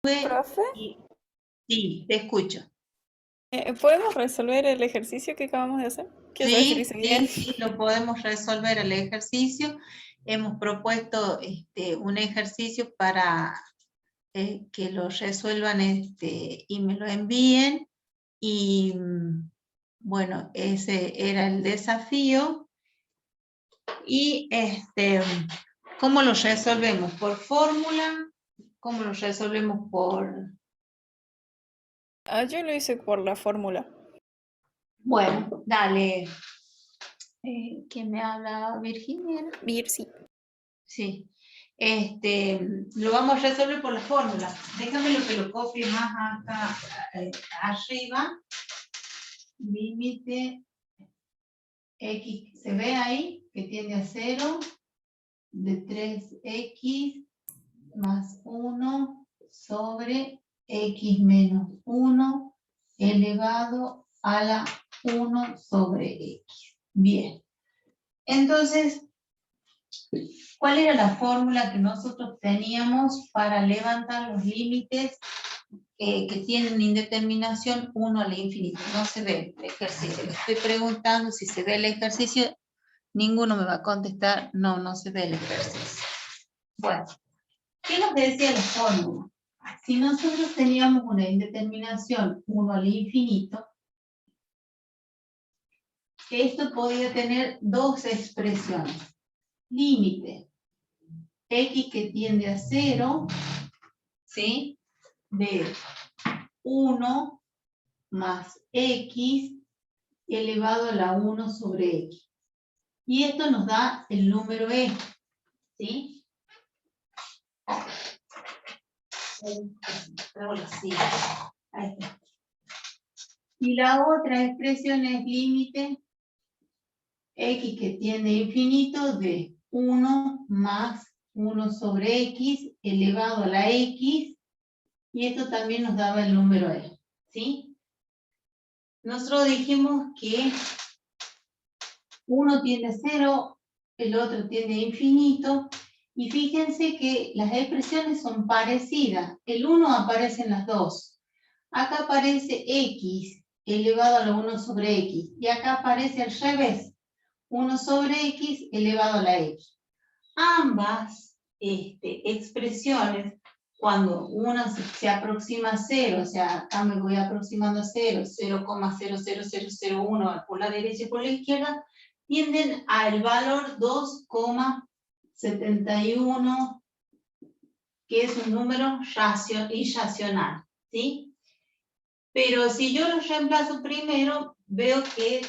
Profe, Sí, te escucho. ¿podemos resolver el ejercicio que acabamos de hacer? Quiero saber si lo Sí, hice bien. sí, sí, lo podemos resolver el ejercicio. Hemos propuesto un ejercicio para que lo resuelvan y me lo envíen. Y bueno, ese era el desafío. Y ¿cómo lo resolvemos? ¿Por fórmula? ¿Cómo lo resolvemos por...? Ah, yo lo hice por la fórmula. Bueno, dale. ¿Quién me habla? ¿Virginia? Birsi. Sí. Lo vamos a resolver por la fórmula. Déjame lo que lo copie más acá arriba. Límite x, ¿se ve ahí? Que tiende a 0 de 3x más 1 sobre x menos 1 elevado a la 1 sobre x. Bien. Entonces, ¿cuál era la fórmula que nosotros teníamos para levantar los límites que tienen indeterminación 1 al infinito? No se ve el ejercicio. Le estoy preguntando si se ve el ejercicio. Ninguno me va a contestar, no, no se ve el ejercicio. Bueno, ¿qué nos decía la fórmula? Si nosotros teníamos una indeterminación 1 al infinito, esto podía tener dos expresiones. Límite x que tiende a 0, ¿sí? De 1 más x elevado a la 1 sobre x. Y esto nos da el número e, ¿sí? Ahí está. Y la otra expresión es límite x que tiende a infinito de 1 más 1 sobre x elevado a la x, y esto también nos daba el número e, ¿sí? Nosotros dijimos que uno tiende a 0, el otro tiende a infinito, y fíjense que las expresiones son parecidas. El 1 aparece en las dos. Acá aparece x elevado a la 1 sobre x, y acá aparece al revés, 1 sobre x elevado a la x. Ambas expresiones, cuando una se aproxima a 0, o sea, acá me voy aproximando a 0, 0,00001 por la derecha y por la izquierda, tienden al valor 2,71, que es un número irracional, ¿sí? Pero si yo lo reemplazo primero, veo que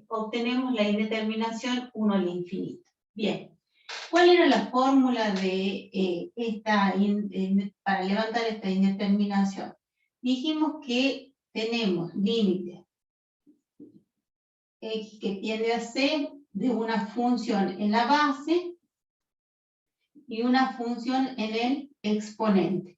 obtenemos la indeterminación 1 al infinito. Bien, ¿cuál era la fórmula de para levantar esta indeterminación? Dijimos que tenemos límite x que tiende a c de una función en la base y una función en el exponente.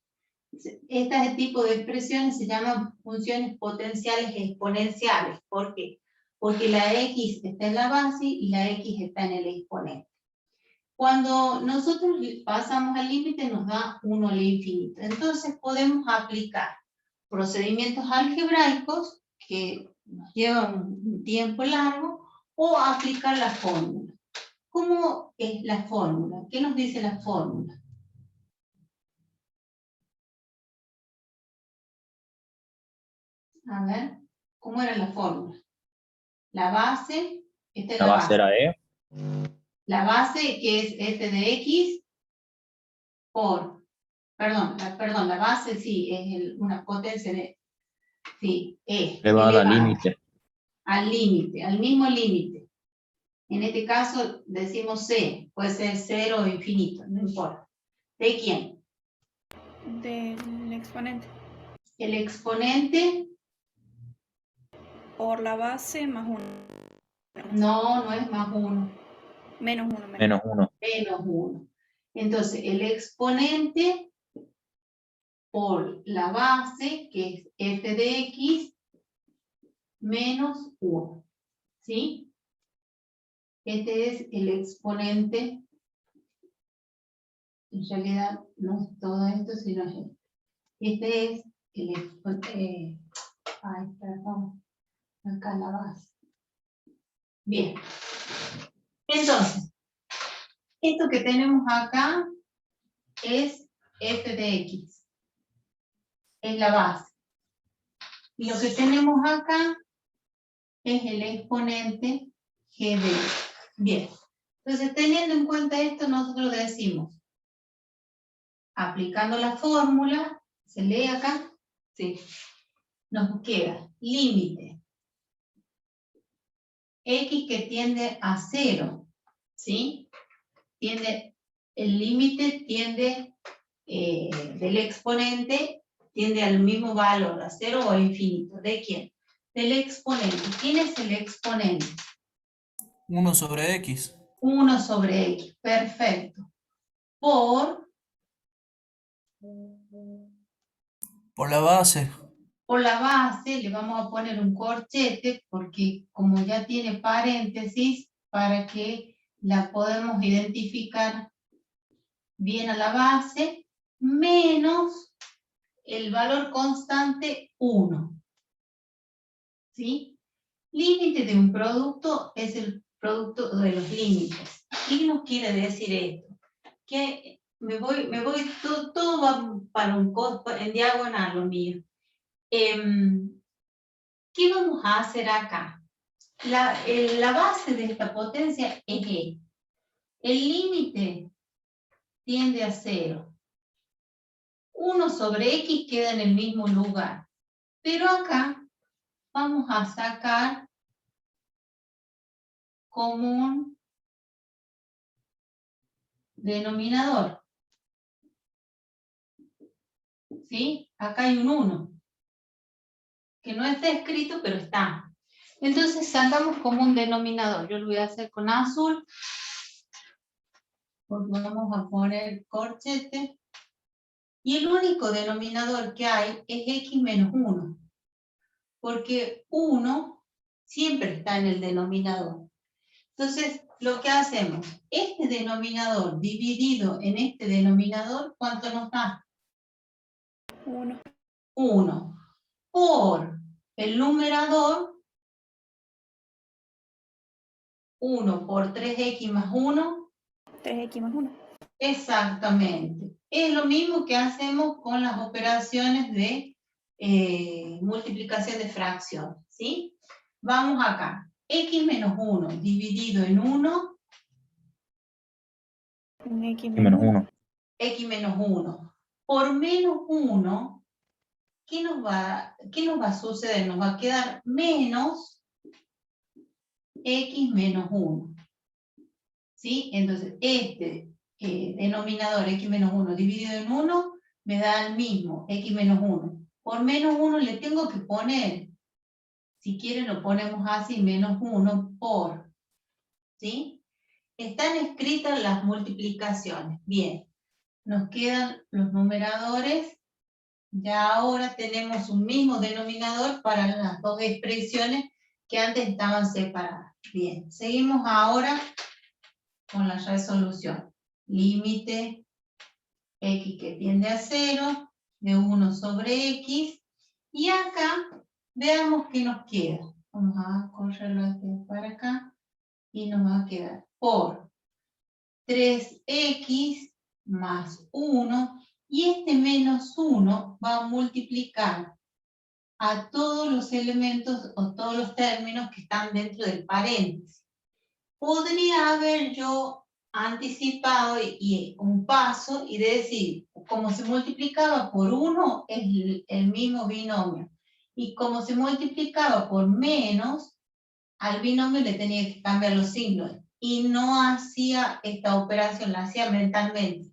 Este tipo de expresiones se llaman funciones potenciales exponenciales. ¿Por qué? Porque la x está en la base y la x está en el exponente. Cuando nosotros pasamos al límite nos da 1 al infinito. Entonces podemos aplicar procedimientos algebraicos que nos llevan un tiempo largo, o aplicar la fórmula. ¿Cómo es la fórmula? ¿Qué nos dice la fórmula? A ver, ¿cómo era la fórmula? La base, esta es La la base base. era E. La base, que es f de x, por, perdón, la base sí, es una potencia de, sí, E, Elevada al elevada, límite. al límite, al mismo límite. En este caso decimos C, puede ser 0 o infinito, no importa. ¿De quién? Del exponente. El exponente, Por la base más 1. no es más 1. Menos 1, Menos 1. Menos 1. Entonces, el exponente por la base, que es f de x, menos 1. ¿Sí? Este es el exponente En realidad no es todo esto, sino es esto. Este es el ay, perdón, acá la base. Bien. Entonces, esto que tenemos acá es f de x. Es la base. Y lo que tenemos acá es el exponente g de x. Bien. Entonces, teniendo en cuenta esto, nosotros decimos, aplicando la fórmula, ¿se lee acá? Sí. Nos queda límite x que tiende a 0, ¿sí? El límite tiende del exponente, tiende al mismo valor, a 0 o a infinito. ¿De quién? Del exponente. ¿Quién es el exponente? 1 sobre x. 1 sobre x. Perfecto. Por Por la base. la base le vamos a poner un corchete porque como ya tiene paréntesis, para que la podemos identificar bien a la base, menos el valor constante 1. ¿Sí? Límite de un producto es el producto de los límites. ¿Qué nos quiere decir esto? Que todo va para en diagonal lo mío. ¿Qué vamos a hacer acá? La base de esta potencia es E. El límite tiende a 0. 1 sobre X queda en el mismo lugar. Pero acá vamos a sacar como un denominador. ¿Sí? Acá hay un 1. Que no está escrito, pero está. Entonces sacamos como un denominador. Yo lo voy a hacer con azul. Porque vamos a poner corchete. Y el único denominador que hay es x menos 1. Porque 1 siempre está en el denominador. Entonces, lo que hacemos, este denominador dividido en este denominador, ¿cuánto nos da? 1. 1. Por el numerador, 1 por 3x más 1. 3x más 1. Exactamente. Es lo mismo que hacemos con las operaciones de multiplicación de fracciones, ¿sí? Vamos acá. X menos 1 dividido en 1. X menos 1. X menos 1. Por menos 1, ¿qué nos va a suceder? Nos va a quedar menos X menos 1. ¿Sí? Entonces, este denominador X menos 1 dividido en 1 me da el mismo, X menos 1. Por menos 1 le tengo que poner, si quieren lo ponemos así, menos 1 por, ¿sí? Están escritas las multiplicaciones. Bien, nos quedan los numeradores. Ya ahora tenemos un mismo denominador para las dos expresiones que antes estaban separadas. Bien, seguimos ahora con la resolución. Límite x que tiende a 0 de 1 sobre x. Y acá veamos qué nos queda. Vamos a correrlo hacia para acá y nos va a quedar por 3x más 1. Y este menos 1 va a multiplicar a todos los elementos o todos los términos que están dentro del paréntesis. Podría haber yo anticipado y un paso y decir, como se multiplicaba por 1 es el mismo binomio. Y como se multiplicaba por menos, al binomio le tenía que cambiar los signos. Y no hacía esta operación, la hacía mentalmente.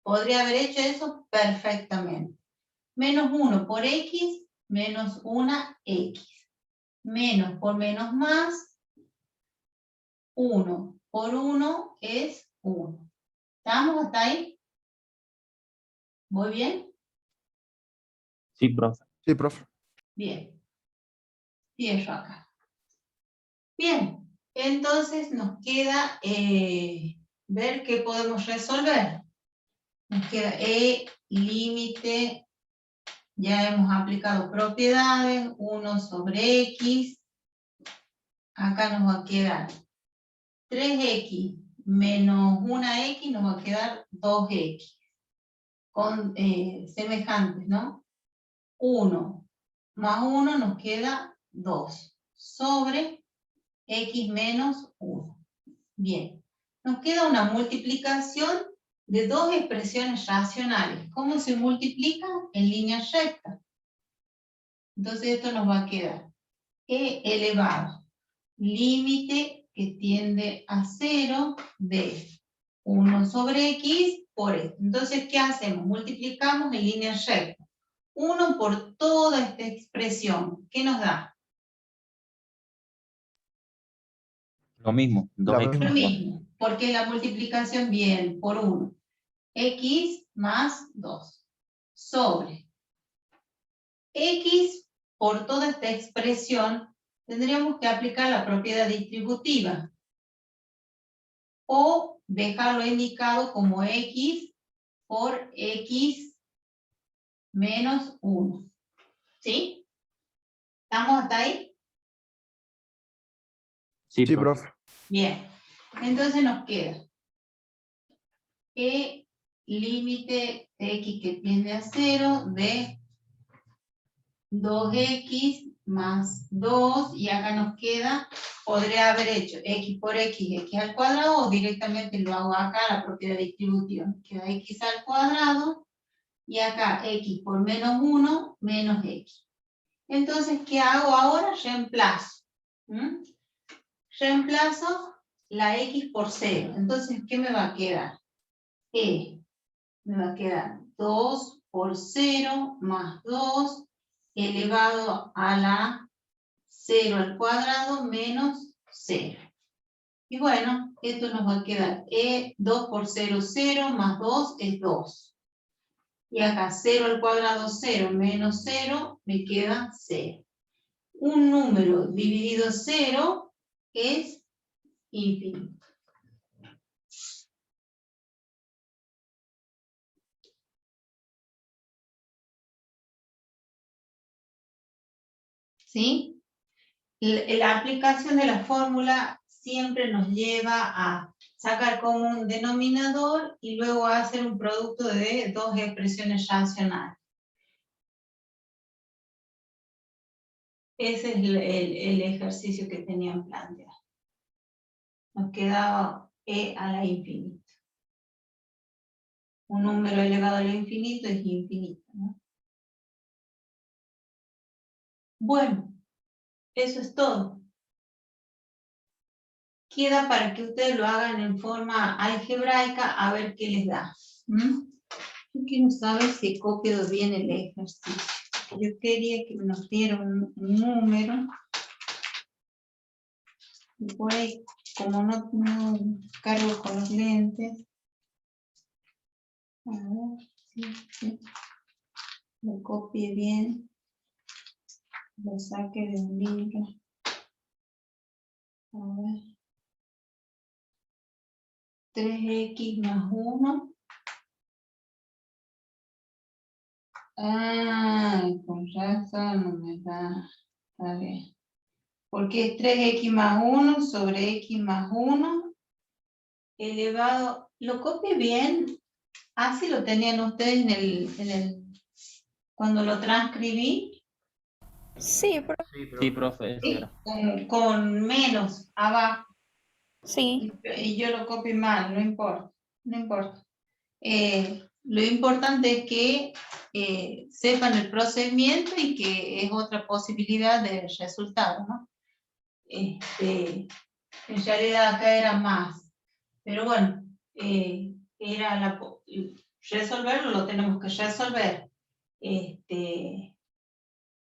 Podría haber hecho eso perfectamente. Menos 1 por x, menos 1x. Menos por menos más, 1 por 1 es 1. ¿Estamos hasta ahí? ¿Voy bien? Sí, profe. Sí, profe. Bien. Cierro acá. Bien. Entonces nos queda ver qué podemos resolver. Nos queda E límite, ya hemos aplicado propiedades, 1 sobre X. Acá nos va a quedar 3X menos 1X, nos va a quedar 2X. Con semejantes, ¿no? 1 más 1 nos queda 2 sobre X menos 1. Bien, nos queda una multiplicación de dos expresiones racionales. ¿Cómo se multiplican? En línea recta. Entonces esto nos va a quedar E elevado, límite que tiende a 0 de 1 sobre X por esto. Entonces, ¿qué hacemos? Multiplicamos en línea recta. 1 por toda esta expresión. ¿Qué nos da? Lo mismo, 2X. Lo mismo, porque la multiplicación viene por 1. X más 2 sobre X por toda esta expresión tendríamos que aplicar la propiedad distributiva o dejarlo indicado como X por X menos 1. ¿Sí? ¿Estamos hasta ahí? Sí, Sí, profe. profe. Bien. Entonces nos queda E límite de X que tiende a 0 de 2X más 2, y acá nos queda, podría haber hecho X por X, X al cuadrado, o directamente lo hago acá, la propiedad distributiva. Queda X al cuadrado, y acá X por menos 1, menos X. Entonces, ¿qué hago ahora? Reemplazo. Reemplazo la X por 0. Entonces, ¿qué me va a quedar? Me va a quedar 2 por 0 más 2 elevado a la 0 al cuadrado menos 0. Y bueno, esto nos va a quedar 2 por 0, 0, más 2 es 2. Y acá 0 al cuadrado, 0, menos 0, me queda 0. Un número dividido 0 es infinito. ¿Sí? La aplicación de la fórmula siempre nos lleva a sacar como un denominador y luego a hacer un producto de dos expresiones racionales. Ese es el ejercicio que tenían planteado. Nos quedaba E a la infinito. Un número elevado a lo infinito es infinito, ¿no? Bueno, eso es todo. Queda para que ustedes lo hagan en forma algebraica a ver qué les da. Yo quiero saber si copio bien el ejercicio. Yo quería que nos diera un número. Y por ahí, como no cargo con los lentes. A ver, sí. Lo copie bien. Lo saque de un libro. A ver. 3X más 1. Con razón no me da. Está bien. Porque es 3X más 1 sobre X más 1 elevado. ¿Lo copie bien? Así lo tenían ustedes cuando lo transcribí. Sí, Sí, profe, eso ¿Sí? era. Con menos abajo. sí. Y yo lo copio mal, no importa. No importa. Lo importante es que sepan el procedimiento y que es otra posibilidad de resultado, ¿no? En realidad acá era más. Pero bueno, era resolverlo, lo tenemos que resolver.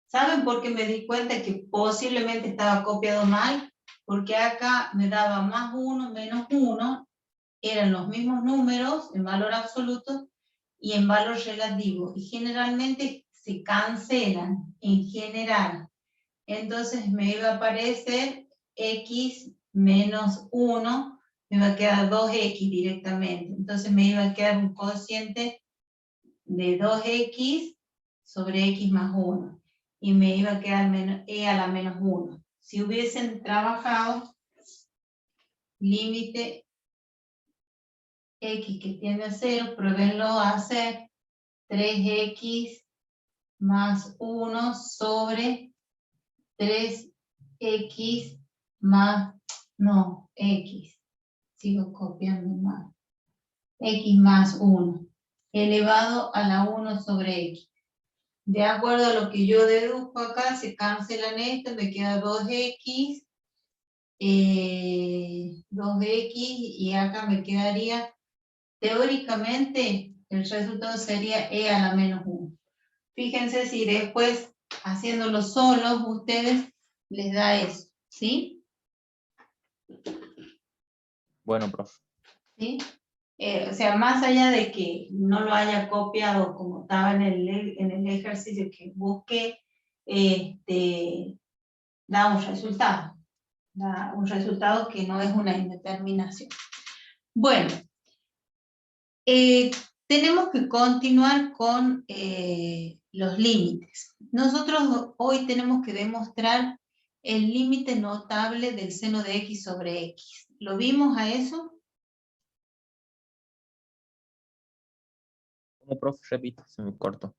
¿Saben por qué me di cuenta que posiblemente estaba copiado mal? Porque acá me daba más 1, menos 1, eran los mismos números en valor absoluto y en valor relativo, y generalmente se cancelan en general. Entonces me iba a aparecer X menos 1, me va a quedar 2x directamente. Entonces me iba a quedar un cociente de 2x sobre x más 1. Y me iba a quedar e a la menos 1. Si hubiesen trabajado límite x que tiende a 0, pruébenlo a hacer 3x más 1 sobre 3x más, no, x. Sigo copiando mal. X más 1 elevado a la 1 sobre x. De acuerdo a lo que yo deduzco acá, se cancelan esto, me queda 2x, 2x, y acá me quedaría, teóricamente, el resultado sería e a la menos 1. Fíjense si después, haciéndolo solos, ustedes les da eso, ¿sí? Bueno, profe. ¿Sí? O sea, más allá de que no lo haya copiado como estaba en el ejercicio que busqué, da un resultado que no es una indeterminación. Bueno, tenemos que continuar con los límites. Nosotros hoy tenemos que demostrar el límite notable del seno de x sobre x. ¿Lo vimos a eso? ¿Cómo, profe? Repito, se me cortó.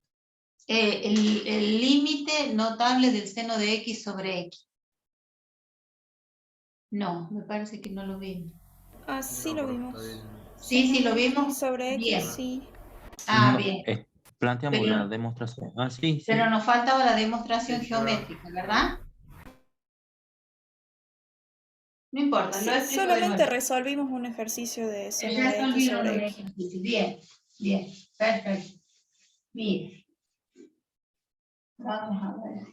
El límite notable del seno de x sobre x. No, me parece que no lo vimos. Ah, sí lo vimos. Sí, lo vimos. X sobre X, Bien. sí. Ah, No, bien. planteamos Pero- la demostración. Ah, sí, sí. Pero nos faltaba la demostración geométrica, ¿verdad? No importa, lo Sí, explico de solamente nuevo. resolvimos un ejercicio de seno de X Resolvieron sobre un X. ejercicio. Bien, bien, perfecto. Mire. Vamos a ver.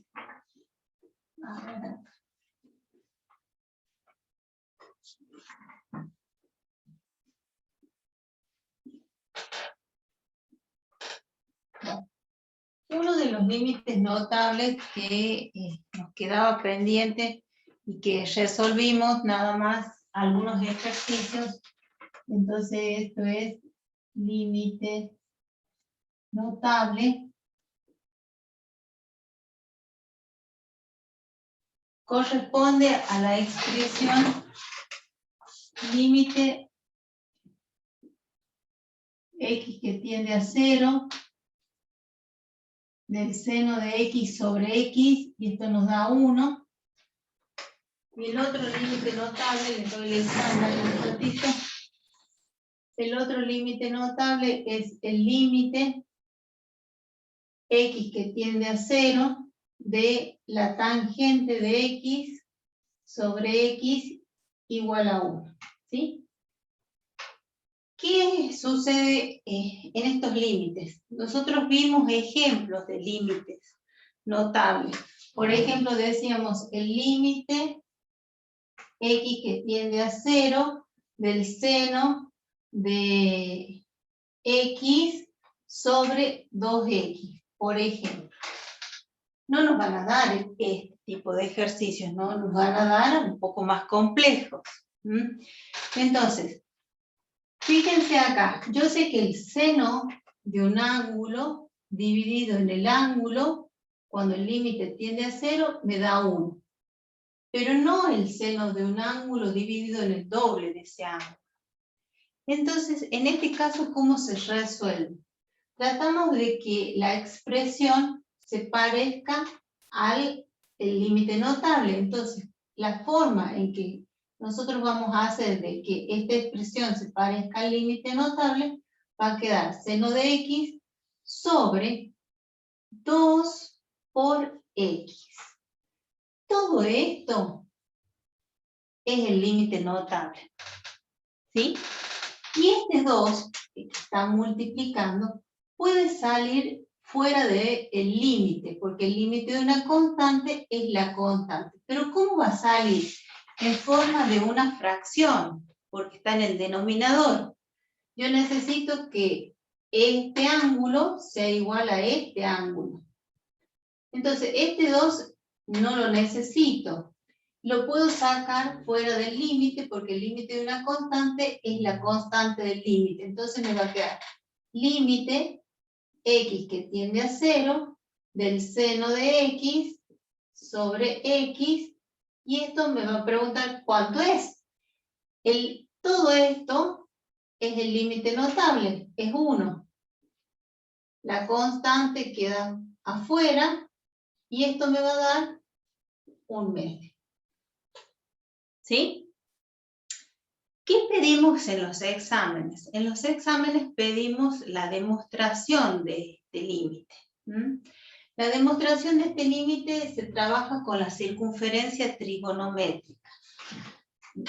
A ver. Uno de los límites notables que nos quedaba pendiente y que resolvimos nada más algunos ejercicios. Entonces esto es límite notable. Corresponde a la expresión límite x que tiende a 0 del seno de x sobre x, y esto nos da 1. Y el otro límite notable, le doy el estándar un ratito. El otro límite notable es el límite x que tiende a 0 de la tangente de x sobre x igual a 1. ¿Sí? ¿Qué sucede en estos límites? Nosotros vimos ejemplos de límites notables. Por ejemplo, decíamos el límite x que tiende a 0 del seno de x sobre 2x, por ejemplo. No nos van a dar este tipo de ejercicios, ¿no? Nos van a dar un poco más complejos. Entonces, fíjense acá, yo sé que el seno de un ángulo dividido en el ángulo, cuando el límite tiende a 0, me da 1. Pero no el seno de un ángulo dividido en el doble de ese ángulo. Entonces, en este caso, ¿cómo se resuelve? Tratamos de que la expresión se parezca al límite notable. Entonces, la forma en que nosotros vamos a hacer de que esta expresión se parezca al límite notable, va a quedar seno de x sobre 2 por x. Todo esto es el límite notable. ¿Sí? Y este 2, que está multiplicando, puede salir fuera del límite, porque el límite de una constante es la constante. Pero ¿cómo va a salir? En forma de una fracción, porque está en el denominador. Yo necesito que este ángulo sea igual a este ángulo. Entonces, este 2 no lo necesito. lo puedo sacar fuera del límite, porque el límite de una constante es la constante del límite. Entonces me va a quedar límite x que tiende a 0 del seno de x sobre x, y esto me va a preguntar cuánto es. Todo esto es el límite notable, es 1. La constante queda afuera, y esto me va a dar 1 metro. ¿Sí? ¿Qué pedimos en los exámenes? En los exámenes pedimos la demostración de este límite. La demostración de este límite se trabaja con la circunferencia trigonométrica.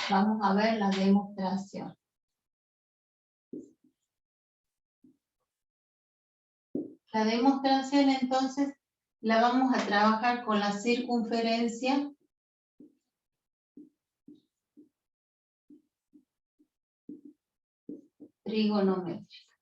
Vamos a ver la demostración. La demostración entonces la vamos a trabajar con la circunferencia trigonométrica.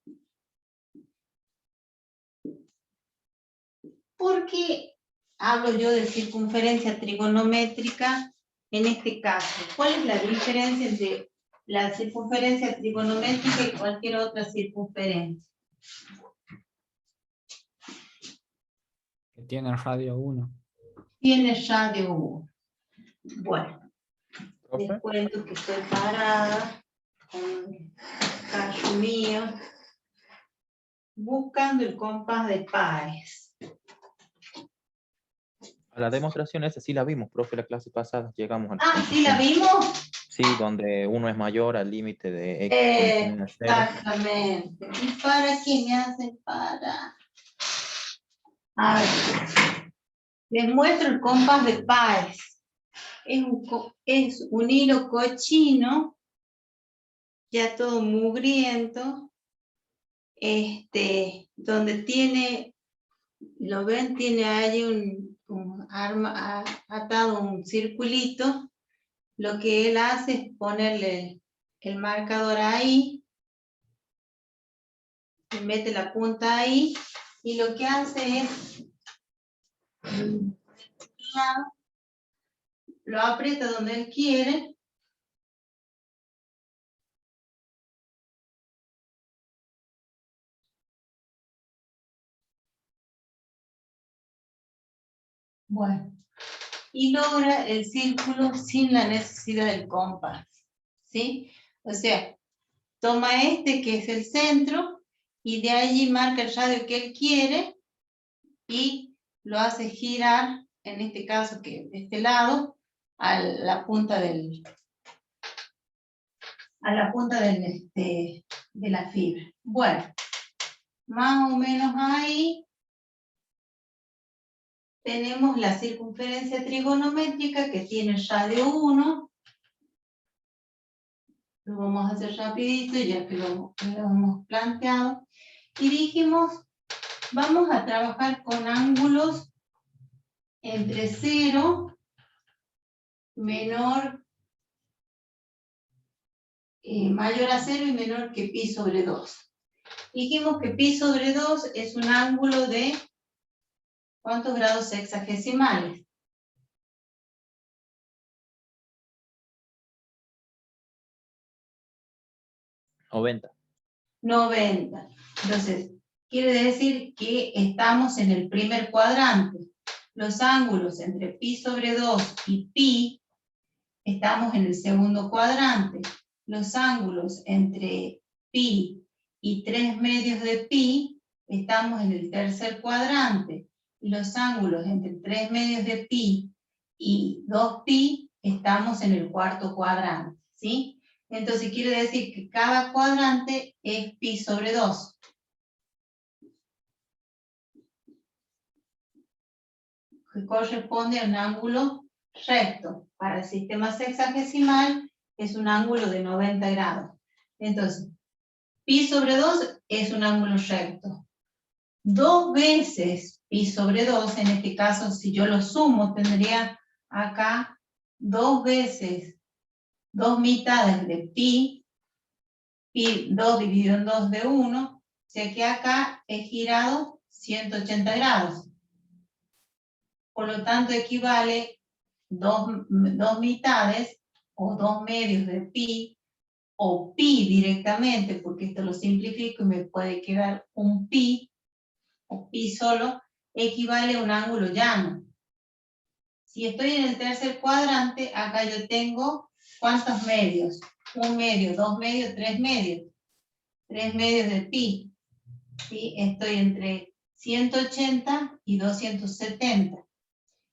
¿Por qué hablo yo de circunferencia trigonométrica en este caso? ¿Cuál es la diferencia entre la circunferencia trigonométrica y cualquier otra circunferencia? Que tiene radio 1. Tiene radio 1. Bueno, Profe. les cuento que estoy parada con el callo mío, buscando el compás de Páez. A la demostración esa sí la vimos, profe, la clase pasada. Llegamos al Ah, ¿sí la vimos? Sí, donde 1 es mayor al límite de x cuando tiene 0. Exactamente. ¿Y para qué me hacen para? A ver, les muestro el compás de Páez. Es un hilo cochino, ya todo mugriento, donde tiene, ¿lo ven? Tiene ahí atado un circulito. Lo que él hace es ponerle el marcador ahí, y mete la punta ahí, y lo que hace es lo aprieta donde él quiere, bueno, y logra el círculo sin la necesidad del compás, ¿sí? O sea, toma que es el centro, y de allí marca el radio que él quiere, y lo hace girar, en este caso que de este lado, a la punta de la fibra. Bueno, más o menos ahí tenemos la circunferencia trigonométrica que tiene radio 1. Lo vamos a hacer rapidito ya que lo hemos planteado. Y dijimos, vamos a trabajar con ángulos entre 0, mayor a 0 y menor que pi sobre 2. Dijimos que pi sobre 2 es un ángulo de ¿cuántos grados sexagesimales? 90. 90. Entonces, quiere decir que estamos en el primer cuadrante. Los ángulos entre pi sobre 2 y pi, estamos en el segundo cuadrante. Los ángulos entre pi y 3 medios de pi, estamos en el tercer cuadrante. Y los ángulos entre 3 medios de pi y 2pi, estamos en el cuarto cuadrante, ¿sí? Entonces quiere decir que cada cuadrante es pi sobre 2. Que corresponde a un ángulo recto. Para el sistema sexagesimal es un ángulo de 90 grados. Entonces, pi sobre 2 es un ángulo recto. 2 veces pi sobre 2, en este caso, si yo lo sumo, tendría acá 2 veces 2 mitades de pi 2 dividido en 2 de 1, o sea que acá he girado 180 grados. Por lo tanto, equivale dos mitades o 2 medios de pi, o pi directamente, porque esto lo simplifico y me puede quedar un pi, o pi solo, equivale a un ángulo llano. Si estoy en el tercer cuadrante, acá yo tengo, ¿cuántos medios? 1 medio, 2 medios, 3 medios. 3 medios de pi. ¿Sí? Estoy entre 180 y 270.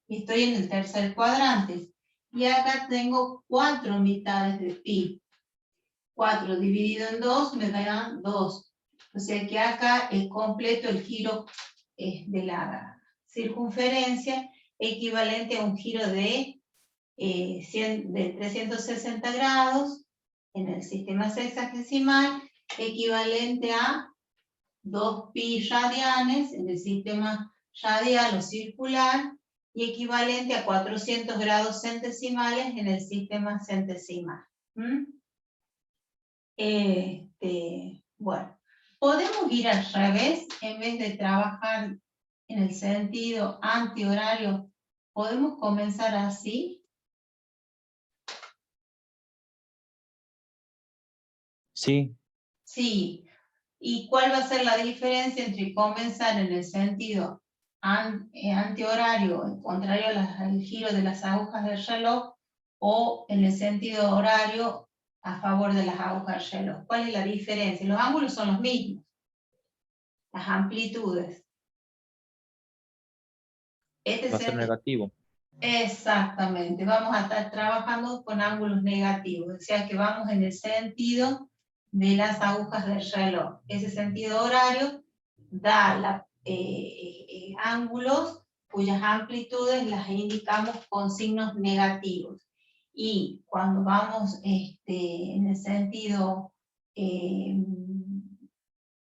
Y estoy en el tercer cuadrante. Y acá tengo 4 mitades de pi. 4 dividido en 2 me dan 2. O sea que acá es completo el giro de la circunferencia, equivalente a un giro de 360 grados en el sistema sexagesimal, equivalente a 2 pi radianes en el sistema radial o circular, y equivalente a 400 grados centesimales en el sistema centesimal. Bueno, podemos ir al revés, en vez de trabajar en el sentido antihorario, podemos comenzar así. Sí, Sí. ¿Y cuál va a ser la diferencia entre comenzar en el sentido antihorario, contrario al giro de las agujas del reloj, o en el sentido horario a favor de las agujas del reloj? ¿Cuál es la diferencia? Los ángulos son los mismos, las amplitudes. va a ser negativo. Exactamente, vamos a estar trabajando con ángulos negativos, o sea que vamos en el sentido de las agujas del reloj. Ese sentido horario da ángulos cuyas amplitudes las indicamos con signos negativos. Y cuando vamos en el sentido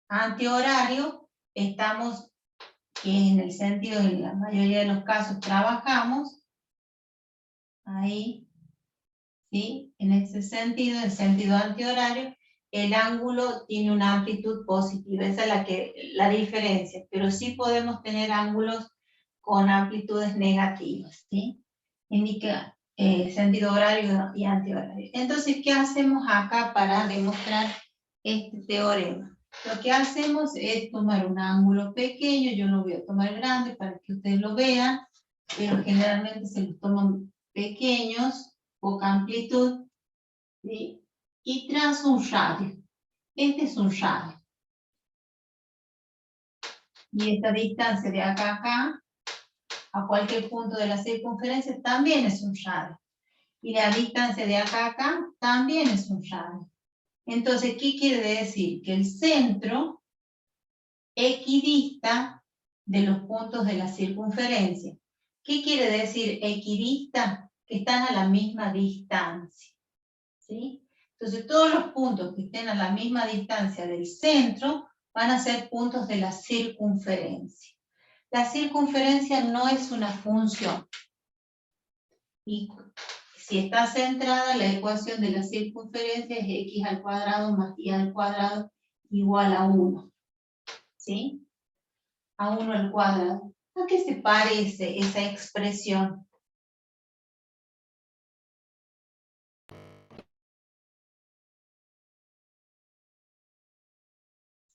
antihorario, estamos en el sentido, en la mayoría de los casos trabajamos ahí, ¿sí? En ese sentido, el sentido antihorario, el ángulo tiene una amplitud positiva, esa es la diferencia, pero sí podemos tener ángulos con amplitudes negativas, ¿sí? Indica sentido horario y antihorario. Entonces, ¿qué hacemos acá para demostrar este teorema? Lo que hacemos es tomar un ángulo pequeño, yo lo voy a tomar grande para que ustedes lo vean, pero generalmente se los toman pequeños, poca amplitud, ¿sí? Y trazo un radio. Este es un radio. Y esta distancia de acá a acá, a cualquier punto de la circunferencia, también es un radio. Y la distancia de acá a acá también es un radio. Entonces, ¿qué quiere decir? Que el centro equidista de los puntos de la circunferencia. ¿Qué quiere decir equidista? Que están a la misma distancia, ¿sí? Entonces, todos los puntos que estén a la misma distancia del centro van a ser puntos de la circunferencia. La circunferencia no es una función. Y si está centrada, la ecuación de la circunferencia es x al cuadrado más y al cuadrado igual a 1. ¿Sí? A 1 al cuadrado. ¿A qué se parece esa expresión?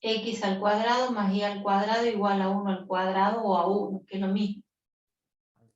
X al cuadrado más y al cuadrado igual a 1 al cuadrado o a 1, que es lo mismo.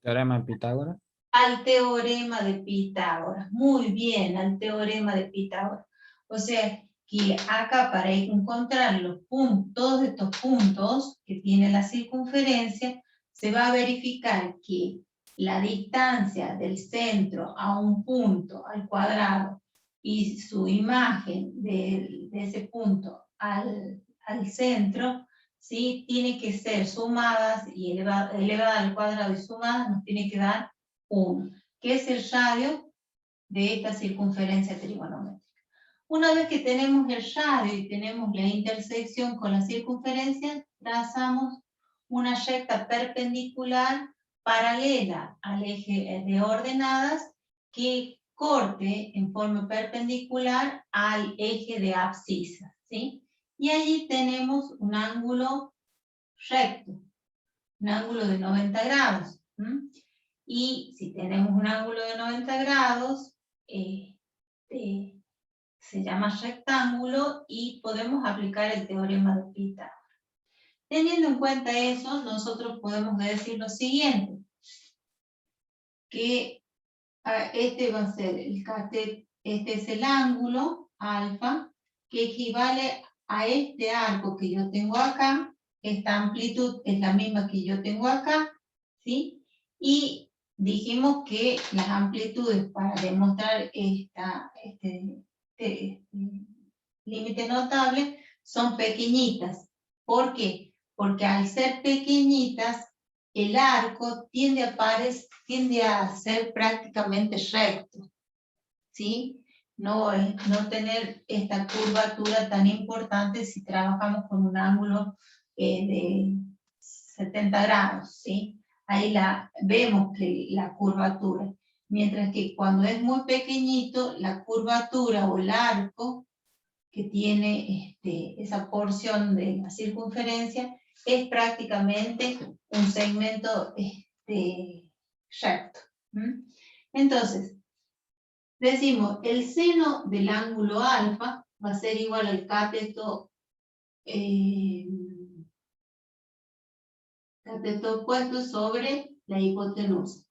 Teorema de Pitágoras. Al teorema de Pitágoras. Muy bien, al teorema de Pitágoras. O sea, que acá para encontrar los puntos, todos estos puntos que tiene la circunferencia, se va a verificar que la distancia del centro a un punto al cuadrado y su imagen de ese punto al centro, ¿sí? Tiene que ser sumadas y elevada al cuadrado y sumadas nos tiene que dar 1, que es el radio de esta circunferencia trigonométrica. Una vez que tenemos el radio y tenemos la intersección con la circunferencia, trazamos una recta perpendicular paralela al eje de ordenadas que corte en forma perpendicular al eje de abscisas, ¿sí? Y allí tenemos un ángulo recto, un ángulo de 90 grados. Y si tenemos un ángulo de 90 grados, se llama rectángulo y podemos aplicar el teorema de Pitágoras. Teniendo en cuenta eso, nosotros podemos decir lo siguiente, que este va a ser el cateto, este es el ángulo alfa, que equivale a este arco que yo tengo acá. Esta amplitud es la misma que yo tengo acá, ¿sí? Y dijimos que las amplitudes para demostrar este límite notable son pequeñitas. ¿Por qué? Porque al ser pequeñitas, el arco tiende a ser prácticamente recto, ¿sí? No tener esta curvatura tan importante si trabajamos con un ángulo de 70 grados, ¿sí? Ahí vemos que la curvatura. Mientras que cuando es muy pequeñito, la curvatura o el arco que tiene esa porción de la circunferencia es prácticamente un segmento recto. Entonces, decimos, el seno del ángulo alfa va a ser igual al cateto opuesto sobre la hipotenusa.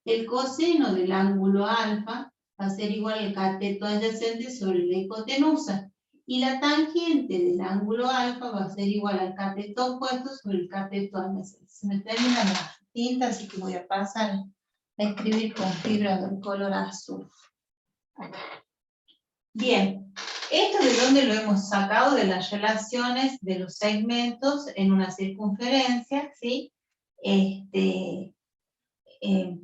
El coseno del ángulo alfa va a ser igual al cateto adyacente sobre la hipotenusa. Y la tangente del ángulo alfa va a ser igual al cateto opuesto sobre el cateto adyacente. Se me terminan las tintas, así que voy a pasar a escribir con fibra del color azul. Bien, ¿esto de dónde lo hemos sacado? De las relaciones de los segmentos en una circunferencia, ¿sí?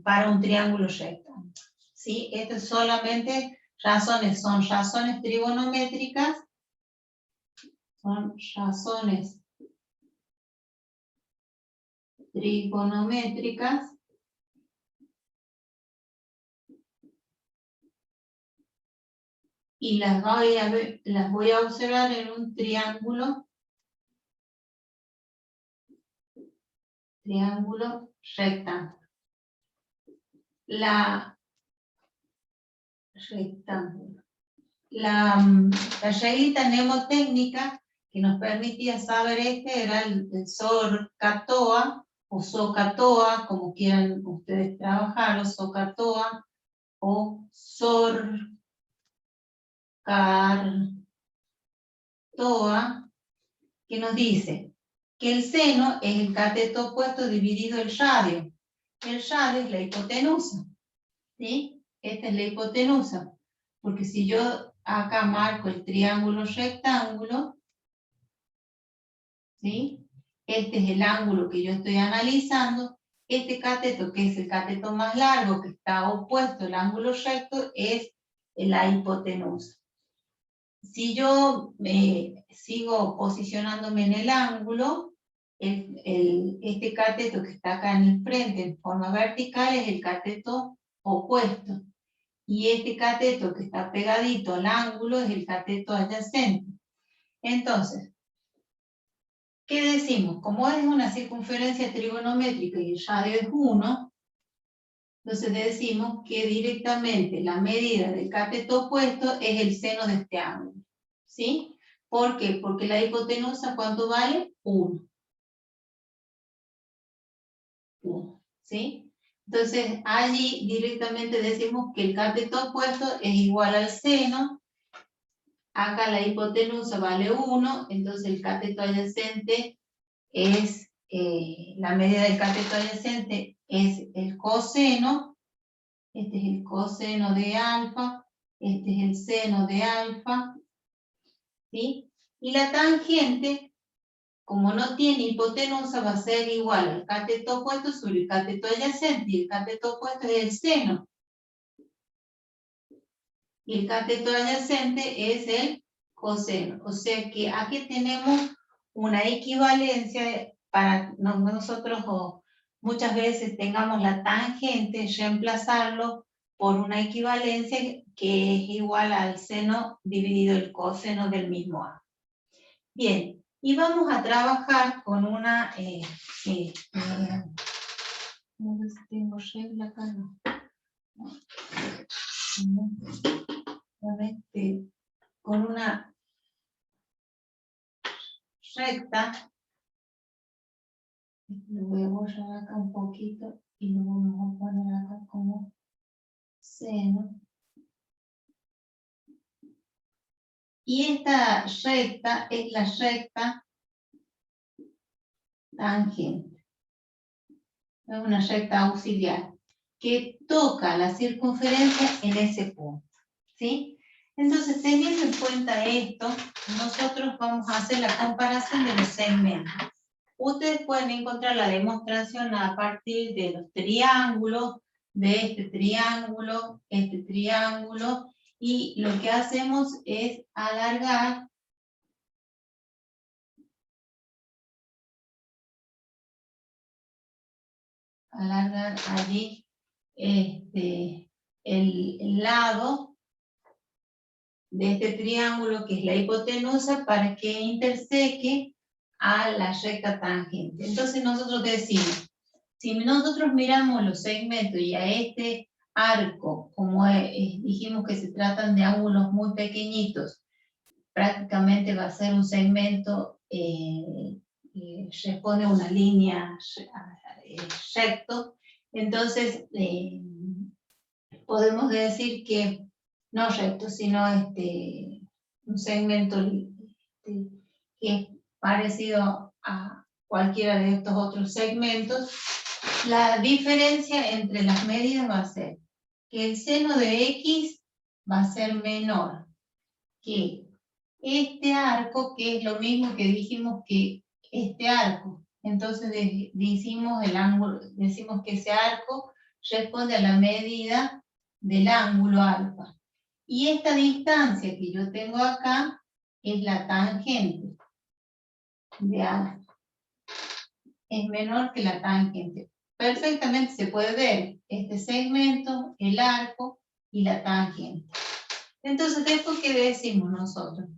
Para un triángulo rectángulo, ¿sí? Esto es solamente son razones trigonométricas, y las voy a observar en un triángulo rectángulo. La reglita mnemotécnica que nos permitía saber era el SOHCAHTOA o SOHCAHTOA, como quieran ustedes trabajar, o SOHCAHTOA o SOHCAHTOA, que nos dice que el seno es el cateto opuesto dividido el radio. El radio es la hipotenusa, ¿sí? Esta es la hipotenusa, porque si yo acá marco el triángulo rectángulo, ¿sí? Este es el ángulo que yo estoy analizando. Este cateto, que es el cateto más largo, que está opuesto al ángulo recto, es la hipotenusa. Si yo sigo posicionándome en el ángulo, este cateto que está acá en el frente en forma vertical es el cateto opuesto. Y este cateto que está pegadito al ángulo es el cateto adyacente. Entonces, ¿qué decimos? Como es una circunferencia trigonométrica y el radio es 1, entonces decimos que directamente la medida del cateto opuesto es el seno de este ángulo. ¿Sí? ¿Por qué? Porque la hipotenusa, ¿cuánto vale? 1. ¿Sí? Entonces, allí directamente decimos que el cateto opuesto es igual al seno. Acá la hipotenusa vale 1, entonces el cateto adyacente es, la medida del cateto adyacente es el coseno. Este es el coseno de alfa, este es el seno de alfa, ¿sí? Y la tangente, como no tiene hipotenusa, va a ser igual al cateto opuesto sobre el cateto adyacente, y el cateto opuesto es el seno. Y el cateto adyacente es el coseno. O sea que aquí tenemos una equivalencia para nosotros, o muchas veces tengamos la tangente, reemplazarlo por una equivalencia que es igual al seno dividido el coseno del mismo ángulo. Bien, y vamos a trabajar con una... no sé si tengo regla acá, no. Con una recta, lo voy a borrar acá un poquito y lo vamos a poner acá como seno. Y esta recta es la recta tangente. Es una recta auxiliar que toca la circunferencia en ese punto, ¿sí? Entonces, teniendo en cuenta esto, nosotros vamos a hacer la comparación de los segmentos. Ustedes pueden encontrar la demostración a partir de los triángulos, de este triángulo, y lo que hacemos es alargar allí el lado de este triángulo, que es la hipotenusa, para que interseque a la recta tangente. Entonces nosotros decimos, si nosotros miramos los segmentos y a este arco, como dijimos que se tratan de ángulos muy pequeñitos, prácticamente va a ser un segmento responde a una línea recto. Entonces podemos decir que no recto, sino un segmento que es parecido a cualquiera de estos otros segmentos. La diferencia entre las medidas va a ser que el seno de X va a ser menor que este arco, que es lo mismo que dijimos que este arco. Entonces decimos el ángulo, decimos que ese arco responde a la medida del ángulo alfa. Y esta distancia que yo tengo acá es la tangente de alfa. Es menor que la tangente. Perfectamente se puede ver este segmento, el arco y la tangente. Entonces, después, ¿qué decimos nosotros?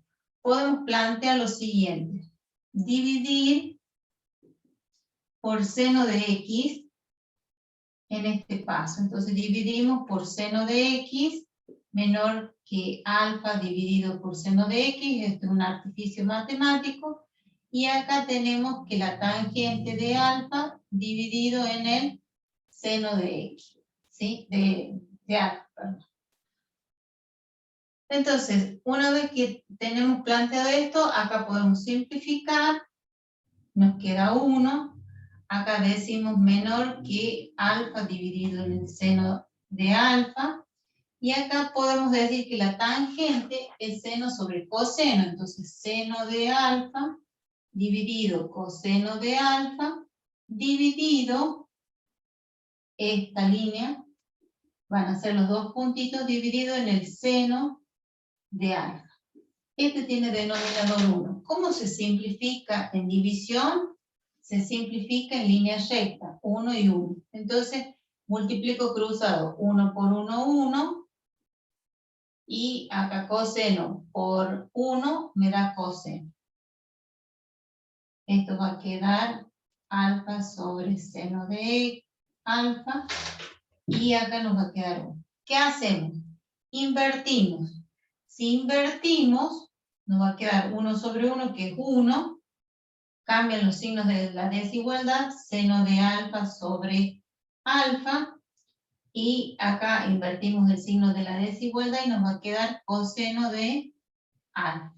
Podemos plantear lo siguiente: dividir por seno de X en este paso. Entonces dividimos por seno de X menor que alfa dividido por seno de X. Esto es un artificio matemático. Y acá tenemos que la tangente de alfa dividido en el seno de X, ¿sí? De alfa, perdón. Entonces, una vez que tenemos planteado esto, acá podemos simplificar. Nos queda 1. Acá decimos menor que alfa dividido en el seno de alfa. Y acá podemos decir que la tangente es seno sobre coseno. Entonces, seno de alfa dividido coseno de alfa dividido esta línea. Van a ser los dos puntitos dividido en el seno de alfa. Este tiene denominador 1. ¿Cómo se simplifica en división? Se simplifica en línea recta, 1 y 1. Entonces, multiplico cruzado, 1 por 1, 1. Y acá coseno por 1 me da coseno. Esto va a quedar alfa sobre seno de alfa. Y acá nos va a quedar 1. ¿Qué hacemos? Invertimos. Si invertimos, nos va a quedar 1 sobre 1, que es 1. Cambian los signos de la desigualdad, seno de alfa sobre alfa. Y acá invertimos el signo de la desigualdad y nos va a quedar coseno de alfa.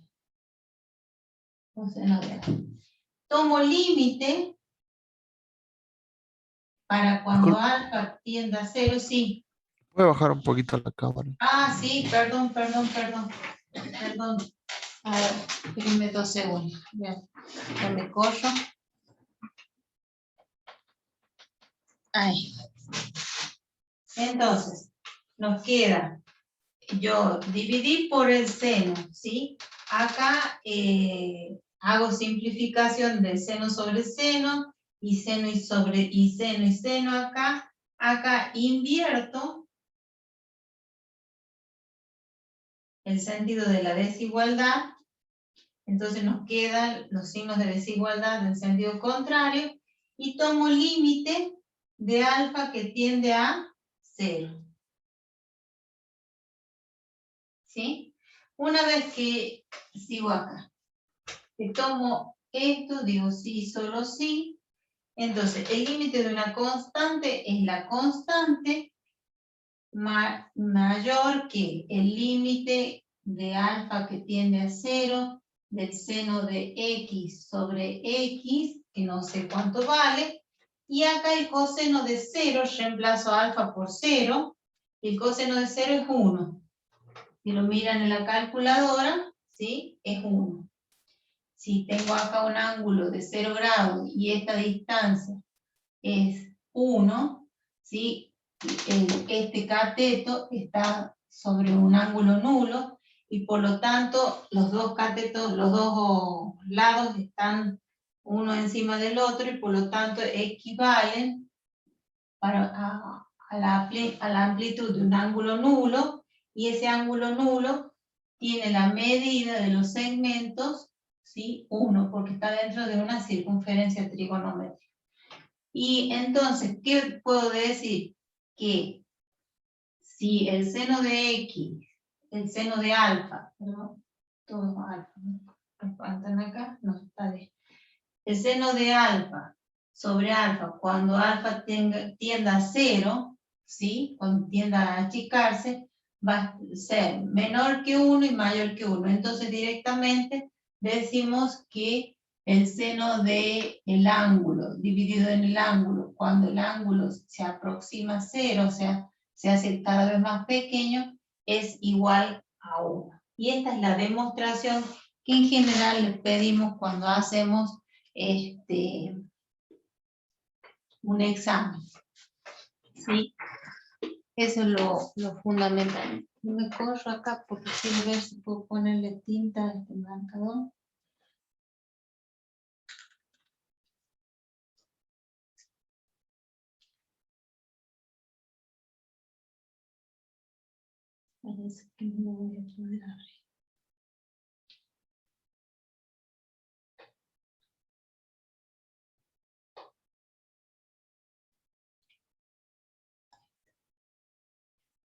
Coseno de alfa. Tomo límite para cuando alfa tienda a 0, sí. ¿Puede bajar un poquito la cámara? Ah, sí, perdón. A ver, espérenme 2 segundos. Bien, ya me corro. Ahí. Entonces, nos queda, yo dividí por el seno, ¿sí? Acá hago simplificación del seno sobre seno, y seno y seno acá. Acá invierto el sentido de la desigualdad. Entonces nos quedan los signos de desigualdad en sentido contrario. Y tomo límite de alfa que tiende a 0. ¿Sí? Una vez que sigo acá, que tomo esto, digo sí, solo sí. Entonces, el límite de una constante es la constante mayor que el límite de alfa que tiende a 0 del seno de x sobre x, que no sé cuánto vale, y acá el coseno de 0, reemplazo alfa por 0, el coseno de 0 es 1. Si lo miran en la calculadora, ¿sí? Es 1. Si tengo acá un ángulo de 0 grados y esta distancia es 1, ¿sí? Este cateto está sobre un ángulo nulo y por lo tanto los dos catetos, los dos lados están uno encima del otro y por lo tanto equivalen a la amplitud de un ángulo nulo, y ese ángulo nulo tiene la medida de los segmentos, ¿sí? 1, porque está dentro de una circunferencia trigonométrica. Y entonces, ¿qué puedo decir? Que si el seno de x, el seno de alfa, ¿no? Todo alfa, ¿no? ¿Me faltan acá? No, está bien. El seno de alfa sobre alfa, cuando alfa tienda a 0, ¿sí? Cuando tienda a achicarse, va a ser menor que 1 y mayor que 1. Entonces directamente decimos que el seno del ángulo dividido en el ángulo, cuando el ángulo se aproxima a 0, o sea, se hace cada vez más pequeño, es igual a 1. Y esta es la demostración que en general les pedimos cuando hacemos un examen. ¿Sí? Eso es lo fundamental. Yo me corro acá porque quiero ver si puedo ponerle tinta a este marcador. Parece que no voy a poder abrir.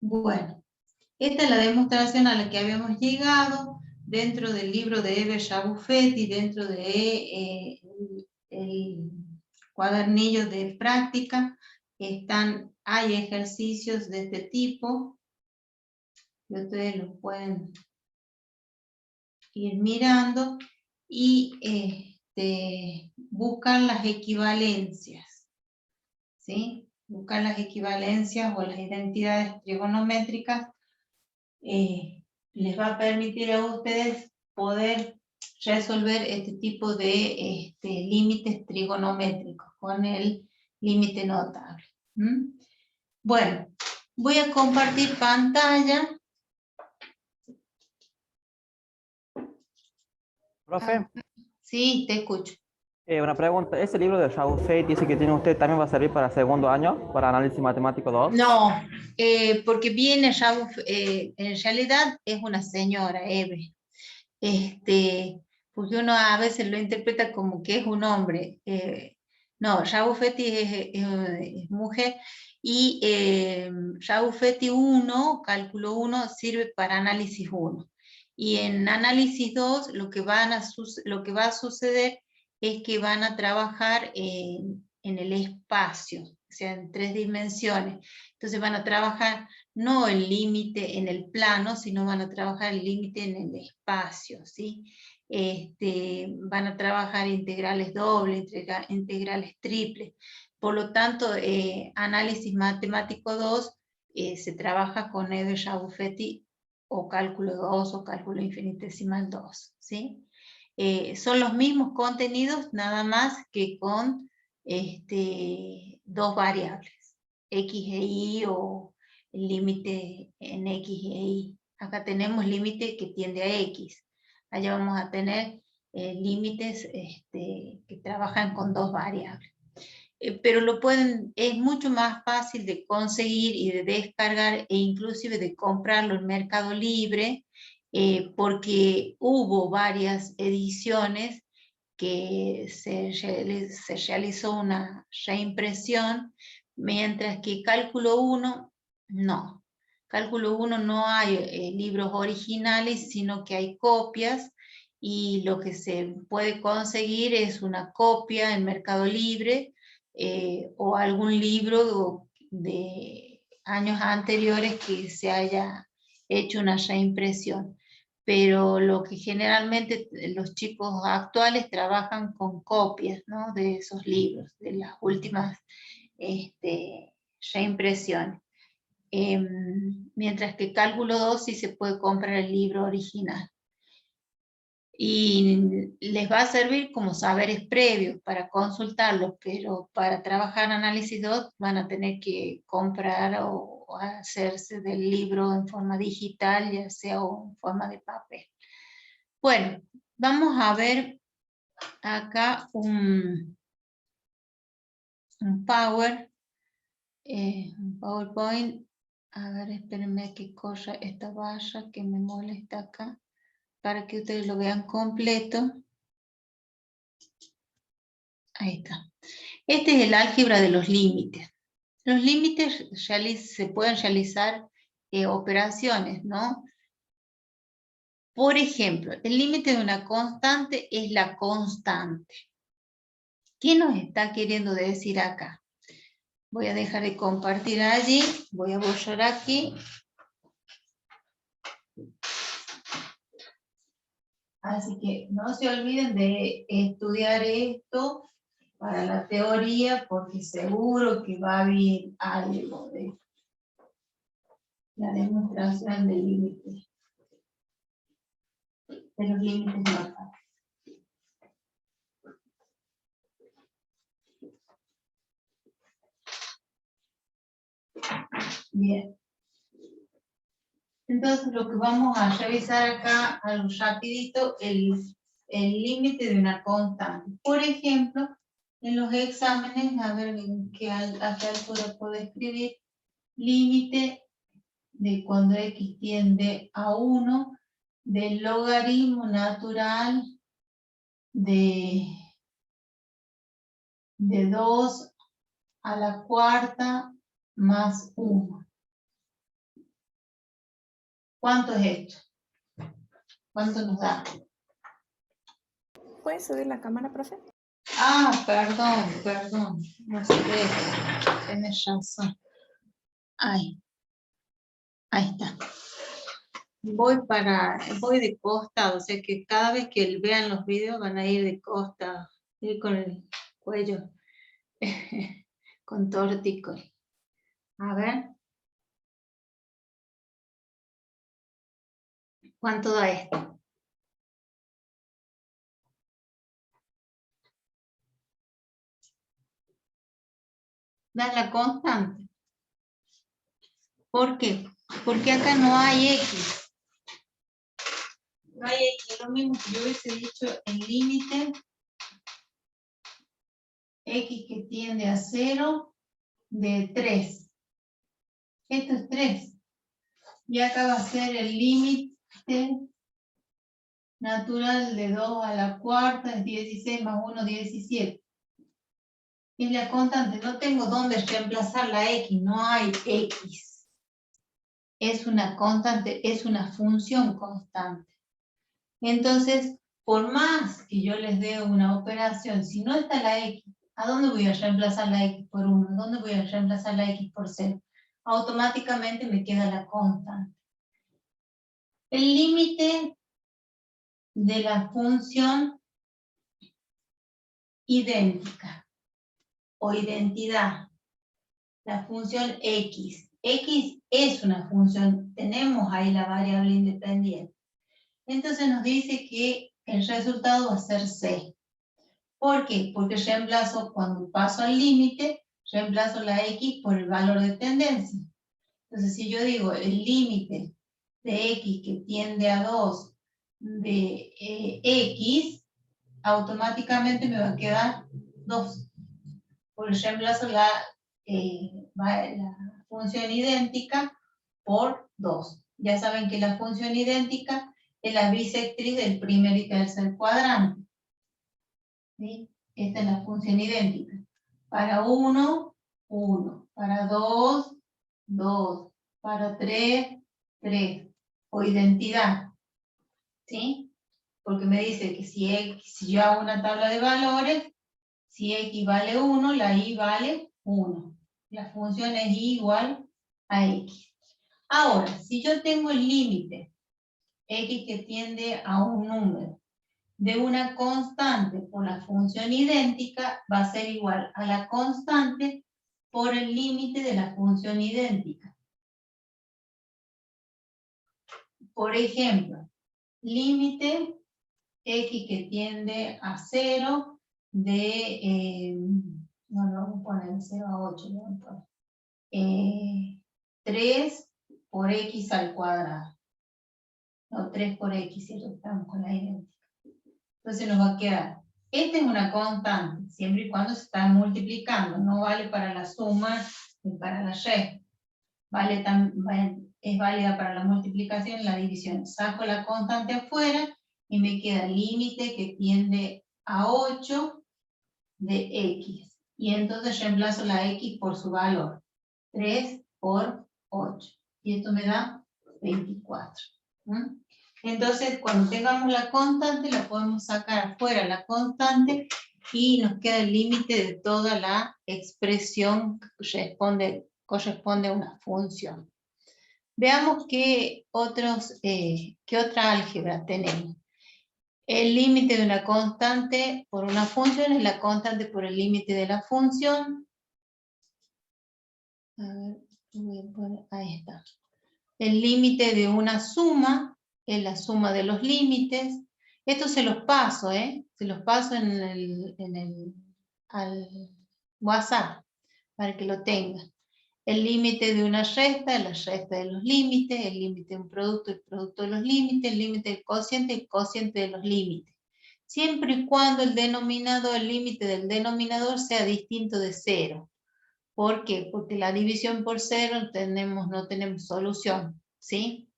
Bueno, esta es la demostración a la que habíamos llegado dentro del libro de Eve Jabuffetti, dentro de el cuadernillo de práctica. Hay ejercicios de este tipo, que ustedes los pueden ir mirando y buscar las equivalencias, ¿sí? Buscar las equivalencias o las identidades trigonométricas les va a permitir a ustedes poder resolver este tipo de límites trigonométricos con el límite notable. Bueno, voy a compartir pantalla. Profe, Sí, te escucho. una pregunta. ¿Ese libro de Jabuffet dice que tiene usted también va a servir para segundo año, para análisis matemático 2? No, porque viene en realidad es una señora, Eve. Porque uno a veces lo interpreta como que es un hombre. No, Jabuffetti es mujer, y Jabuffetti 1, cálculo 1, sirve para análisis 1. Y en análisis 2 lo que va a suceder es que van a trabajar en el espacio, o sea, en 3 dimensiones. Entonces van a trabajar no el límite en el plano, sino van a trabajar el límite en el espacio, ¿sí? Van a trabajar integrales dobles, integrales triples. Por lo tanto, análisis matemático 2 se trabaja con Eve Jabuffetti o cálculo 2 o cálculo infinitesimal 2, ¿sí? Son los mismos contenidos, nada más que con dos variables, x e y o el límite en x e y. Acá tenemos límite que tiende a x. Allá vamos a tener límites que trabajan con dos variables. Pero es mucho más fácil de conseguir y de descargar e inclusive de comprarlo en Mercado Libre, porque hubo varias ediciones que se realizó una reimpresión Mientras que cálculo 1, no. Cálculo 1 no hay libros originales, sino que hay copias, y lo que se puede conseguir es una copia en Mercado Libre o algún libro de años anteriores que se haya hecho una reimpresión. Pero lo que generalmente los chicos actuales trabajan con copias, ¿no?, de esos libros, de las últimas reimpresiones. Mientras que cálculo 2 sí se puede comprar el libro original. Y les va a servir como saberes previos para consultarlos, pero para trabajar análisis 2 van a tener que comprar o hacerse del libro en forma digital, ya sea o en forma de papel. Bueno, vamos a ver acá un PowerPoint. A ver, espérenme que corra esta barra que me molesta acá, para que ustedes lo vean completo. Ahí está. Este es el álgebra de los límites. Los límites se pueden realizar operaciones, ¿no? Por ejemplo, el límite de una constante es la constante. ¿Qué nos está queriendo decir acá? Voy a dejar de compartir allí, voy a borrar aquí. Así que no se olviden de estudiar esto para la teoría, porque seguro que va a haber algo de la demostración del límite, de los límites locales. Bien. Entonces lo que vamos a revisar acá algo rapidito, el límite de una constante. Por ejemplo, en los exámenes, a ver a qué altura puedo escribir, límite de cuando x tiende a 1 del logaritmo natural de 2 a la cuarta más 1. ¿Cuánto es esto? ¿Cuánto nos da? ¿Puedes subir la cámara, profe? Ah, perdón. No sé, tienes razón. Ahí está. Voy de costado, o sea que cada vez que vean los videos van a ir de costado, ir con el cuello con tortícolis. A ver. ¿Cuánto da esto? Da la constante. ¿Por qué? Porque acá no hay x. No hay x, lo mismo que yo hubiese dicho el límite x que tiende a 0 de 3. Esto es 3. Y acá va a ser el límite natural de 2 a la cuarta, es 16 más 1, 17. Es la constante, no tengo dónde reemplazar la x, no hay x. Es una constante, es una función constante. Entonces, por más que yo les dé una operación, si no está la x, ¿a dónde voy a reemplazar la x por 1? ¿A dónde voy a reemplazar la x por 0? Automáticamente me queda la constante. El límite de la función idéntica o identidad, la función x. X es una función, tenemos ahí la variable independiente. Entonces nos dice que el resultado va a ser c. ¿Por qué? Porque reemplazo, cuando paso al límite, reemplazo la x por el valor de tendencia. Entonces si yo digo el límite de x que tiende a 2 de x, automáticamente me va a quedar 2. Porque reemplazo la función idéntica por 2. Ya saben que la función idéntica es la bisectriz del primer y tercer cuadrante. ¿Sí? Esta es la función idéntica. Para 1, 1. Para 2, 2. Para 3, 3. O identidad. ¿Sí? Porque me dice que si yo hago una tabla de valores, si x vale 1, la y vale 1. La función es y igual a x. Ahora, si yo tengo el límite x que tiende a un número de una constante por la función idéntica, va a ser igual a la constante por el límite de la función idéntica. Por ejemplo, límite x que tiende a 0 de, no lo vamos a poner 0 a 8, lo vamos a poner, 3 por x al cuadrado. No, 3 por x, si estamos con la idéntica. Entonces nos va a quedar, esta es una constante, siempre y cuando se está multiplicando, no vale para la suma ni para la resta. Es válida para la multiplicación y la división. Saco la constante afuera y me queda el límite que tiende a 8 de x. Y entonces reemplazo la x por su valor. 3 por 8. Y esto me da 24. Entonces, cuando tengamos la constante, la podemos sacar afuera la constante y nos queda el límite de toda la expresión que corresponde a una función. Veamos qué otra álgebra tenemos. El límite de una constante por una función es la constante por el límite de la función. A ver, voy a poner, ahí está. El límite de una suma es la suma de los límites. Esto se los paso, se los paso al WhatsApp para que lo tengan. El límite de una resta es la resta de los límites, el límite de un producto, el producto de los límites, el límite del cociente, el cociente de los límites. Siempre y cuando el límite del denominador sea distinto de 0. ¿Por qué? Porque la división por 0 no tenemos solución, ¿sí?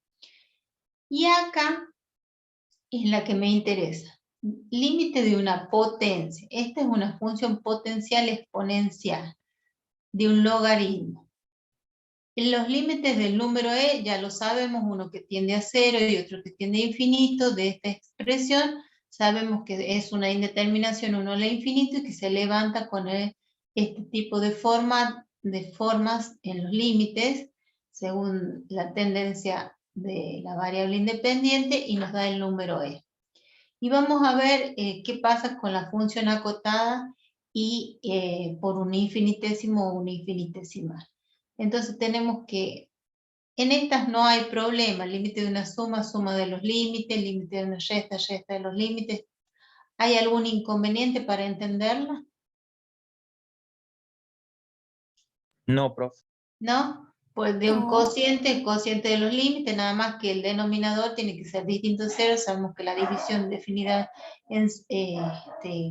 Y acá es la que me interesa. Límite de una potencia. Esta es una función potencial exponencial de un logaritmo. En los límites del número e, ya lo sabemos, uno que tiende a 0 y otro que tiende a infinito, de esta expresión, sabemos que es una indeterminación 1 a la infinito y que se levanta con este tipo de formas en los límites, según la tendencia de la variable independiente, y nos da el número e. Y vamos a ver qué pasa con la función acotada y por un infinitésimo o un infinitesimal. Entonces tenemos que, en estas no hay problema, límite de una suma, suma de los límites, límite de una resta, resta de los límites. ¿Hay algún inconveniente para entenderla? No, profe. ¿No? Pues de un No. cociente, el cociente de los límites, nada más que el denominador tiene que ser distinto de 0, sabemos que la división definida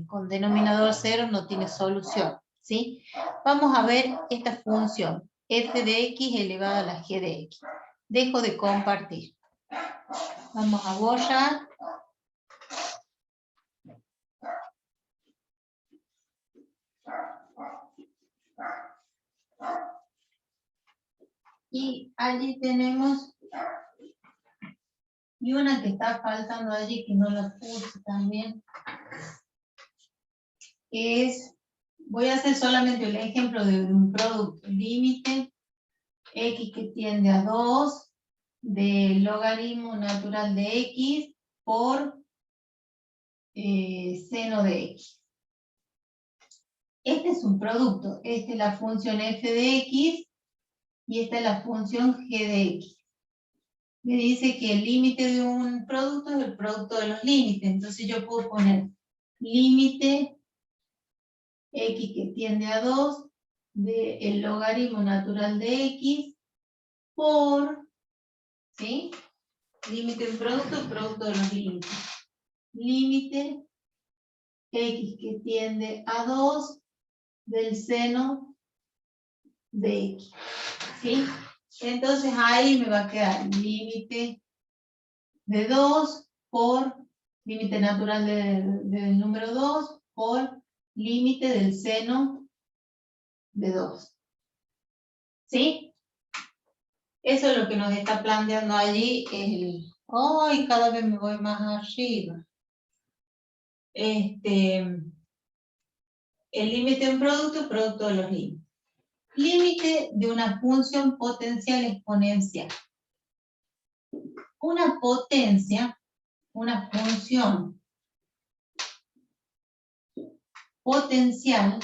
con denominador 0 no tiene solución, ¿sí? Vamos a ver esta función, f de x elevado a la g de x. Dejo de compartir. Vamos a borrar. Y allí tenemos, y una que está faltando allí, que no la puse también, es, voy a hacer solamente el ejemplo de un producto, límite x que tiende a 2 del logaritmo natural de x por seno de x. Este es un producto, esta es la función f de x y esta es la función g de x. Me dice que el límite de un producto es el producto de los límites, entonces yo puedo poner límite x que tiende a 2 del logaritmo natural de x por, ¿sí? Límite de un producto, el producto de los límites. Límite x que tiende a 2 del seno de x, ¿sí? Entonces ahí me va a quedar límite de 2 por límite natural del número 2 por límite del seno de 2. ¿Sí? Eso es lo que nos está planteando allí el... ¡Ay! Cada vez me voy más arriba. El límite de un producto, producto de los límites. Límite de una función potencial exponencial. Una potencia, una función potencial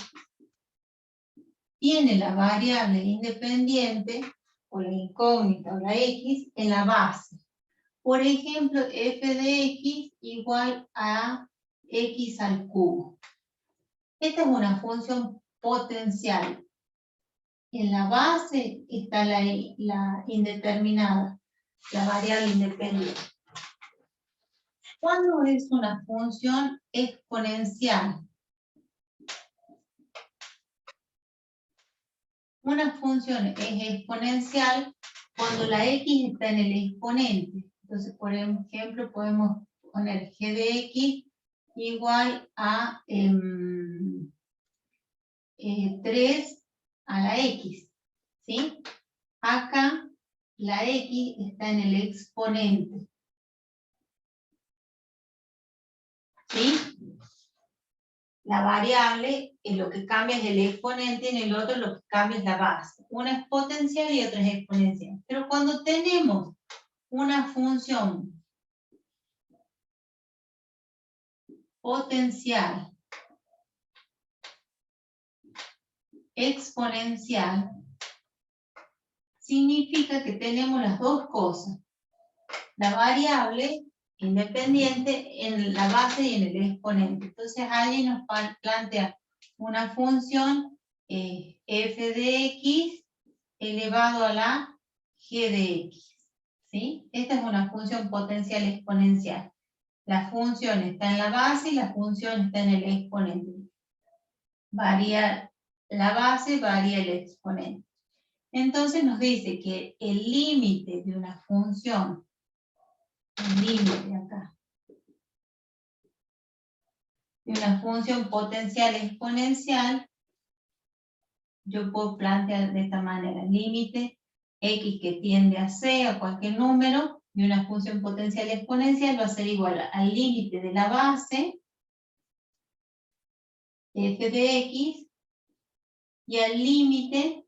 tiene la variable independiente o la incógnita o la x en la base. Por ejemplo, f de x igual a x al cubo. Esta es una función potencial. En la base está la indeterminada, la variable independiente. ¿Cuándo es una función exponencial? Una función es exponencial cuando la x está en el exponente. Entonces, por ejemplo, podemos poner g de x igual a 3 a la x. ¿Sí? Acá la x está en el exponente. ¿Sí? La variable es lo que cambia es el exponente, en el otro lo que cambia es la base. Una es potencial y otra es exponencial. Pero cuando tenemos una función potencial exponencial, significa que tenemos las dos cosas. La variable independiente en la base y en el exponente. Entonces allí nos plantea una función f de x elevado a la g de x. ¿Sí? Esta es una función potencial exponencial. La función está en la base y la función está en el exponente. Varía la base, varía el exponente. Entonces nos dice que el límite de una función, el límite acá, de una función potencial exponencial, yo puedo plantear de esta manera, límite x que tiende a c, a cualquier número, de una función potencial exponencial va a ser igual al límite de la base, f de x, y al límite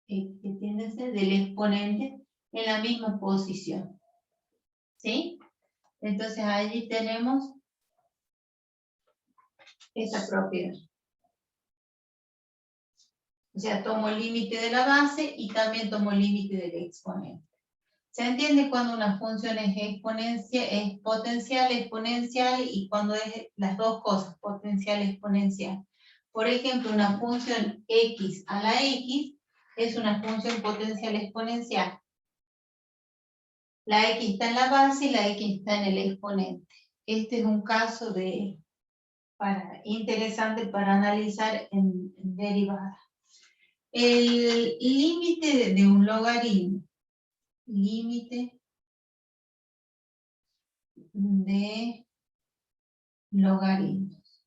que tiende a ser del exponente en la misma posición. ¿Sí? Entonces allí tenemos esa propiedad. O sea, tomo el límite de la base y también tomo el límite del exponente. ¿Se entiende cuando una función es exponencial, es potencial, exponencial, y cuando es las dos cosas, potencial, exponencial? Por ejemplo, una función x a la x es una función potencial exponencial. La x está en la base y la x está en el exponente. Este es un caso interesante para analizar en derivada. El límite de un logaritmo. Límite de logaritmos.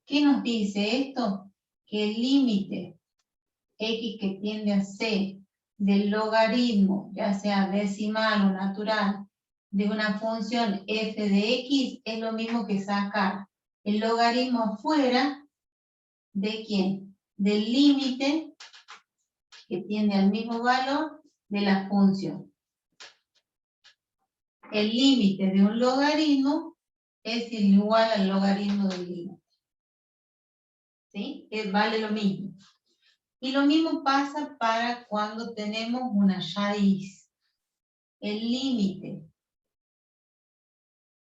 ¿Qué nos dice esto? Que el límite x que tiende a c del logaritmo, ya sea decimal o natural, de una función f de x es lo mismo que sacar el logaritmo afuera de ¿quién? Del límite que tiende al mismo valor de la función. El límite de un logaritmo es igual al logaritmo del límite. ¿Sí? Vale lo mismo. Y lo mismo pasa para cuando tenemos una raíz. El límite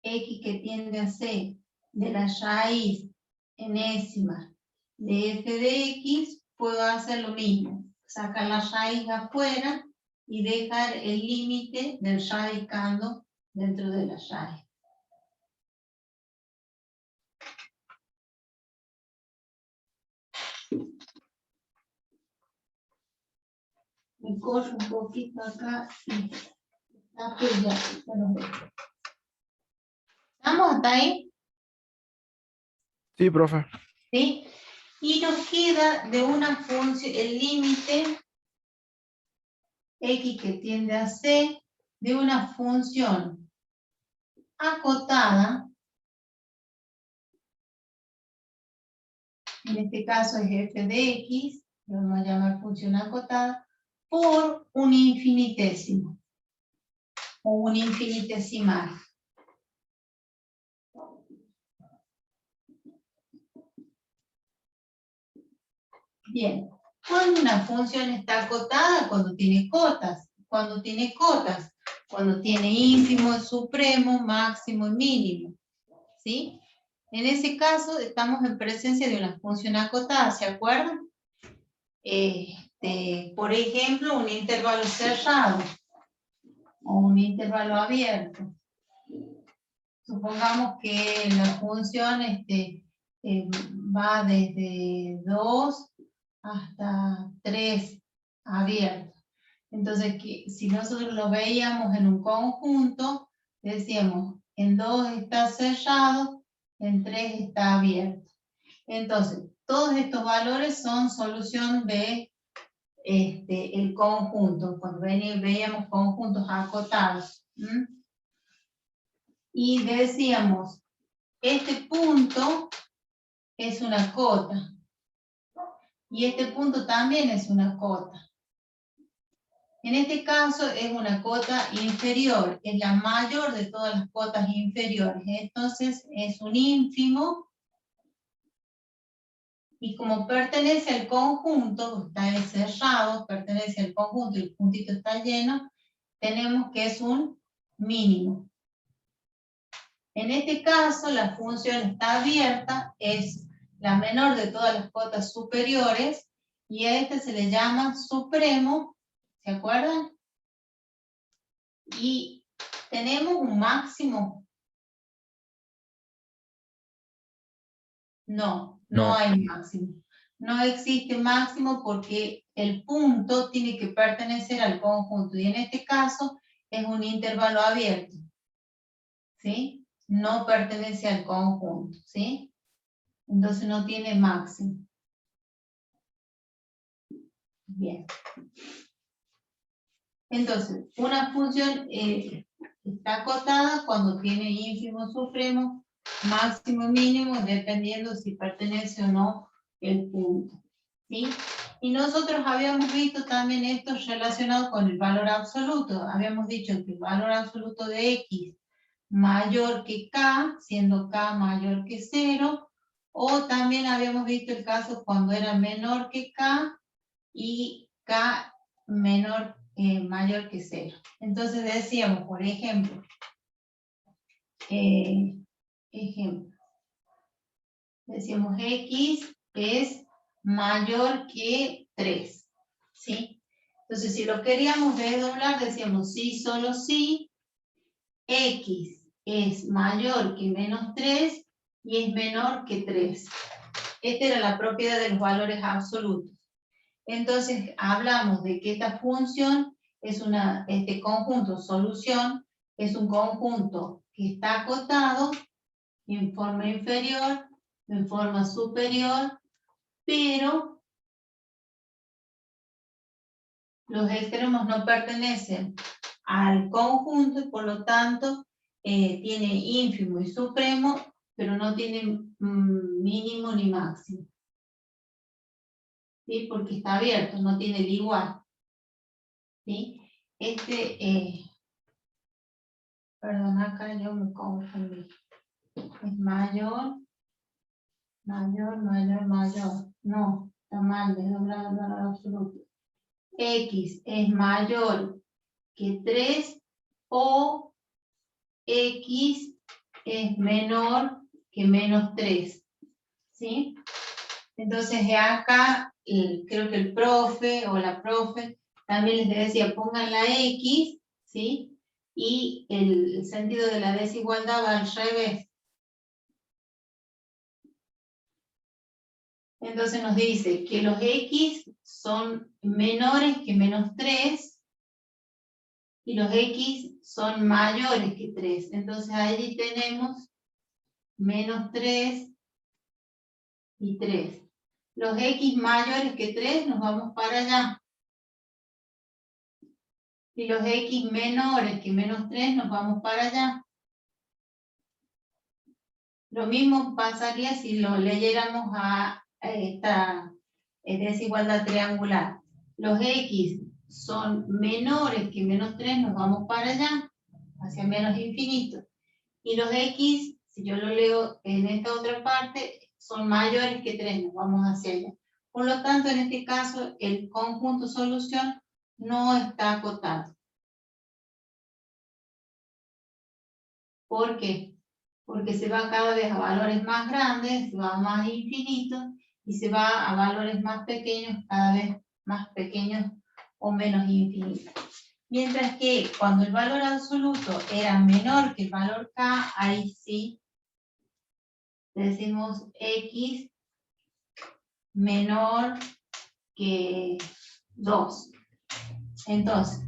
x que tiende a c de la raíz enésima de f de x, puedo hacer lo mismo. Sacar la raíz afuera y dejar el límite del radicando dentro de la raíz. Me corro un poquito acá y pues ya lo veo. ¿Estamos hasta ahí? Sí, profe. ¿Sí? Y nos queda de una función, el límite x que tiende a c de una función acotada, en este caso es f de x, lo vamos a llamar función acotada, por un infinitésimo, o un infinitesimal. Bien, cuando una función está acotada, cuando tiene cotas, cuando tiene ínfimo, supremo, máximo y mínimo, ¿sí? En ese caso estamos en presencia de una función acotada, ¿se acuerdan? Por ejemplo, un intervalo cerrado o un intervalo abierto. Supongamos que la función va desde 2 hasta 3 abierto. Entonces, si nosotros lo veíamos en un conjunto, decíamos, en 2 está cerrado, en 3 está abierto. Entonces, todos estos valores son solución de el conjunto, cuando veíamos conjuntos acotados. Y decíamos, este punto es una cota. Y este punto también es una cota. En este caso es una cota inferior, es la mayor de todas las cotas inferiores. Entonces es un ínfimo. Y como pertenece al conjunto, está cerrado, pertenece al conjunto y el puntito está lleno, tenemos que es un mínimo. En este caso, la función está abierta, es la menor de todas las cotas superiores, y a este se le llama supremo, ¿se acuerdan? Y tenemos un máximo. No No. hay máximo. No existe máximo porque el punto tiene que pertenecer al conjunto, y en este caso es un intervalo abierto, ¿sí? No pertenece al conjunto, ¿sí? Entonces no tiene máximo. Bien. Entonces, una función está acotada cuando tiene ínfimo, supremo, máximo, mínimo, dependiendo si pertenece o no el punto, ¿sí? Y nosotros habíamos visto también esto relacionado con el valor absoluto. Habíamos dicho que el valor absoluto de x mayor que k, siendo k mayor que 0, o también habíamos visto el caso cuando era menor que k y k mayor que 0. Entonces decíamos, por ejemplo, decíamos x es mayor que 3, ¿sí? Entonces si lo queríamos desdoblar, decíamos sí, solo sí, x es mayor que menos 3 y es menor que 3. Esta era la propiedad de los valores absolutos. Entonces hablamos de que esta función es este conjunto solución, es un conjunto que está acotado en forma inferior, en forma superior, pero los extremos no pertenecen al conjunto y por lo tanto tiene ínfimo y supremo, pero no tiene mínimo ni máximo. ¿Sí? Porque está abierto, no tiene el igual. ¿Sí? Perdón, acá yo me confundí. Es mayor. No, está mal, desdoblado el valor absoluto. X es mayor que 3 o X es menor que menos 3. ¿Sí? Entonces acá creo que el profe o la profe también les decía, pongan la X, ¿sí? Y el sentido de la desigualdad va al revés. Entonces nos dice que los X son menores que menos 3 y los X son mayores que 3. Entonces allí tenemos menos 3 y 3. Los x mayores que 3 nos vamos para allá. Y los x menores que menos 3 nos vamos para allá. Lo mismo pasaría si lo leyéramos a esta desigualdad triangular. Los x son menores que menos 3, nos vamos para allá, hacia menos infinito. Y los x, si yo lo leo en esta otra parte, son mayores que 3, nos vamos hacia allá. Por lo tanto, en este caso, el conjunto solución no está acotado. ¿Por qué? Porque se va cada vez a valores más grandes, se va a más infinitos, y se va a valores más pequeños, cada vez más pequeños o menos infinitos. Mientras que cuando el valor absoluto era menor que el valor k, ahí sí decimos x menor que 2. Entonces,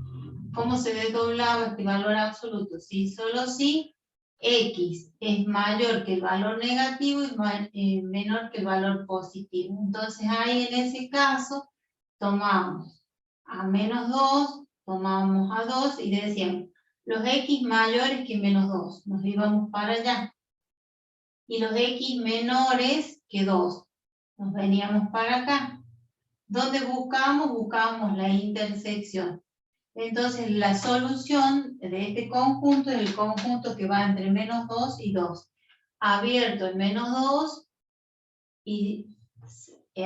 ¿cómo se desdoblaba este valor absoluto? Si solo si x es mayor que el valor negativo y menor que el valor positivo. Entonces ahí en ese caso tomamos a menos 2, tomamos a 2 y decíamos los x mayores que menos 2, nos íbamos para allá. Y los x menores que 2, nos veníamos para acá. ¿Dónde buscamos? Buscamos la intersección. Entonces la solución de este conjunto es el conjunto que va entre menos 2 y 2. Abierto en menos 2 y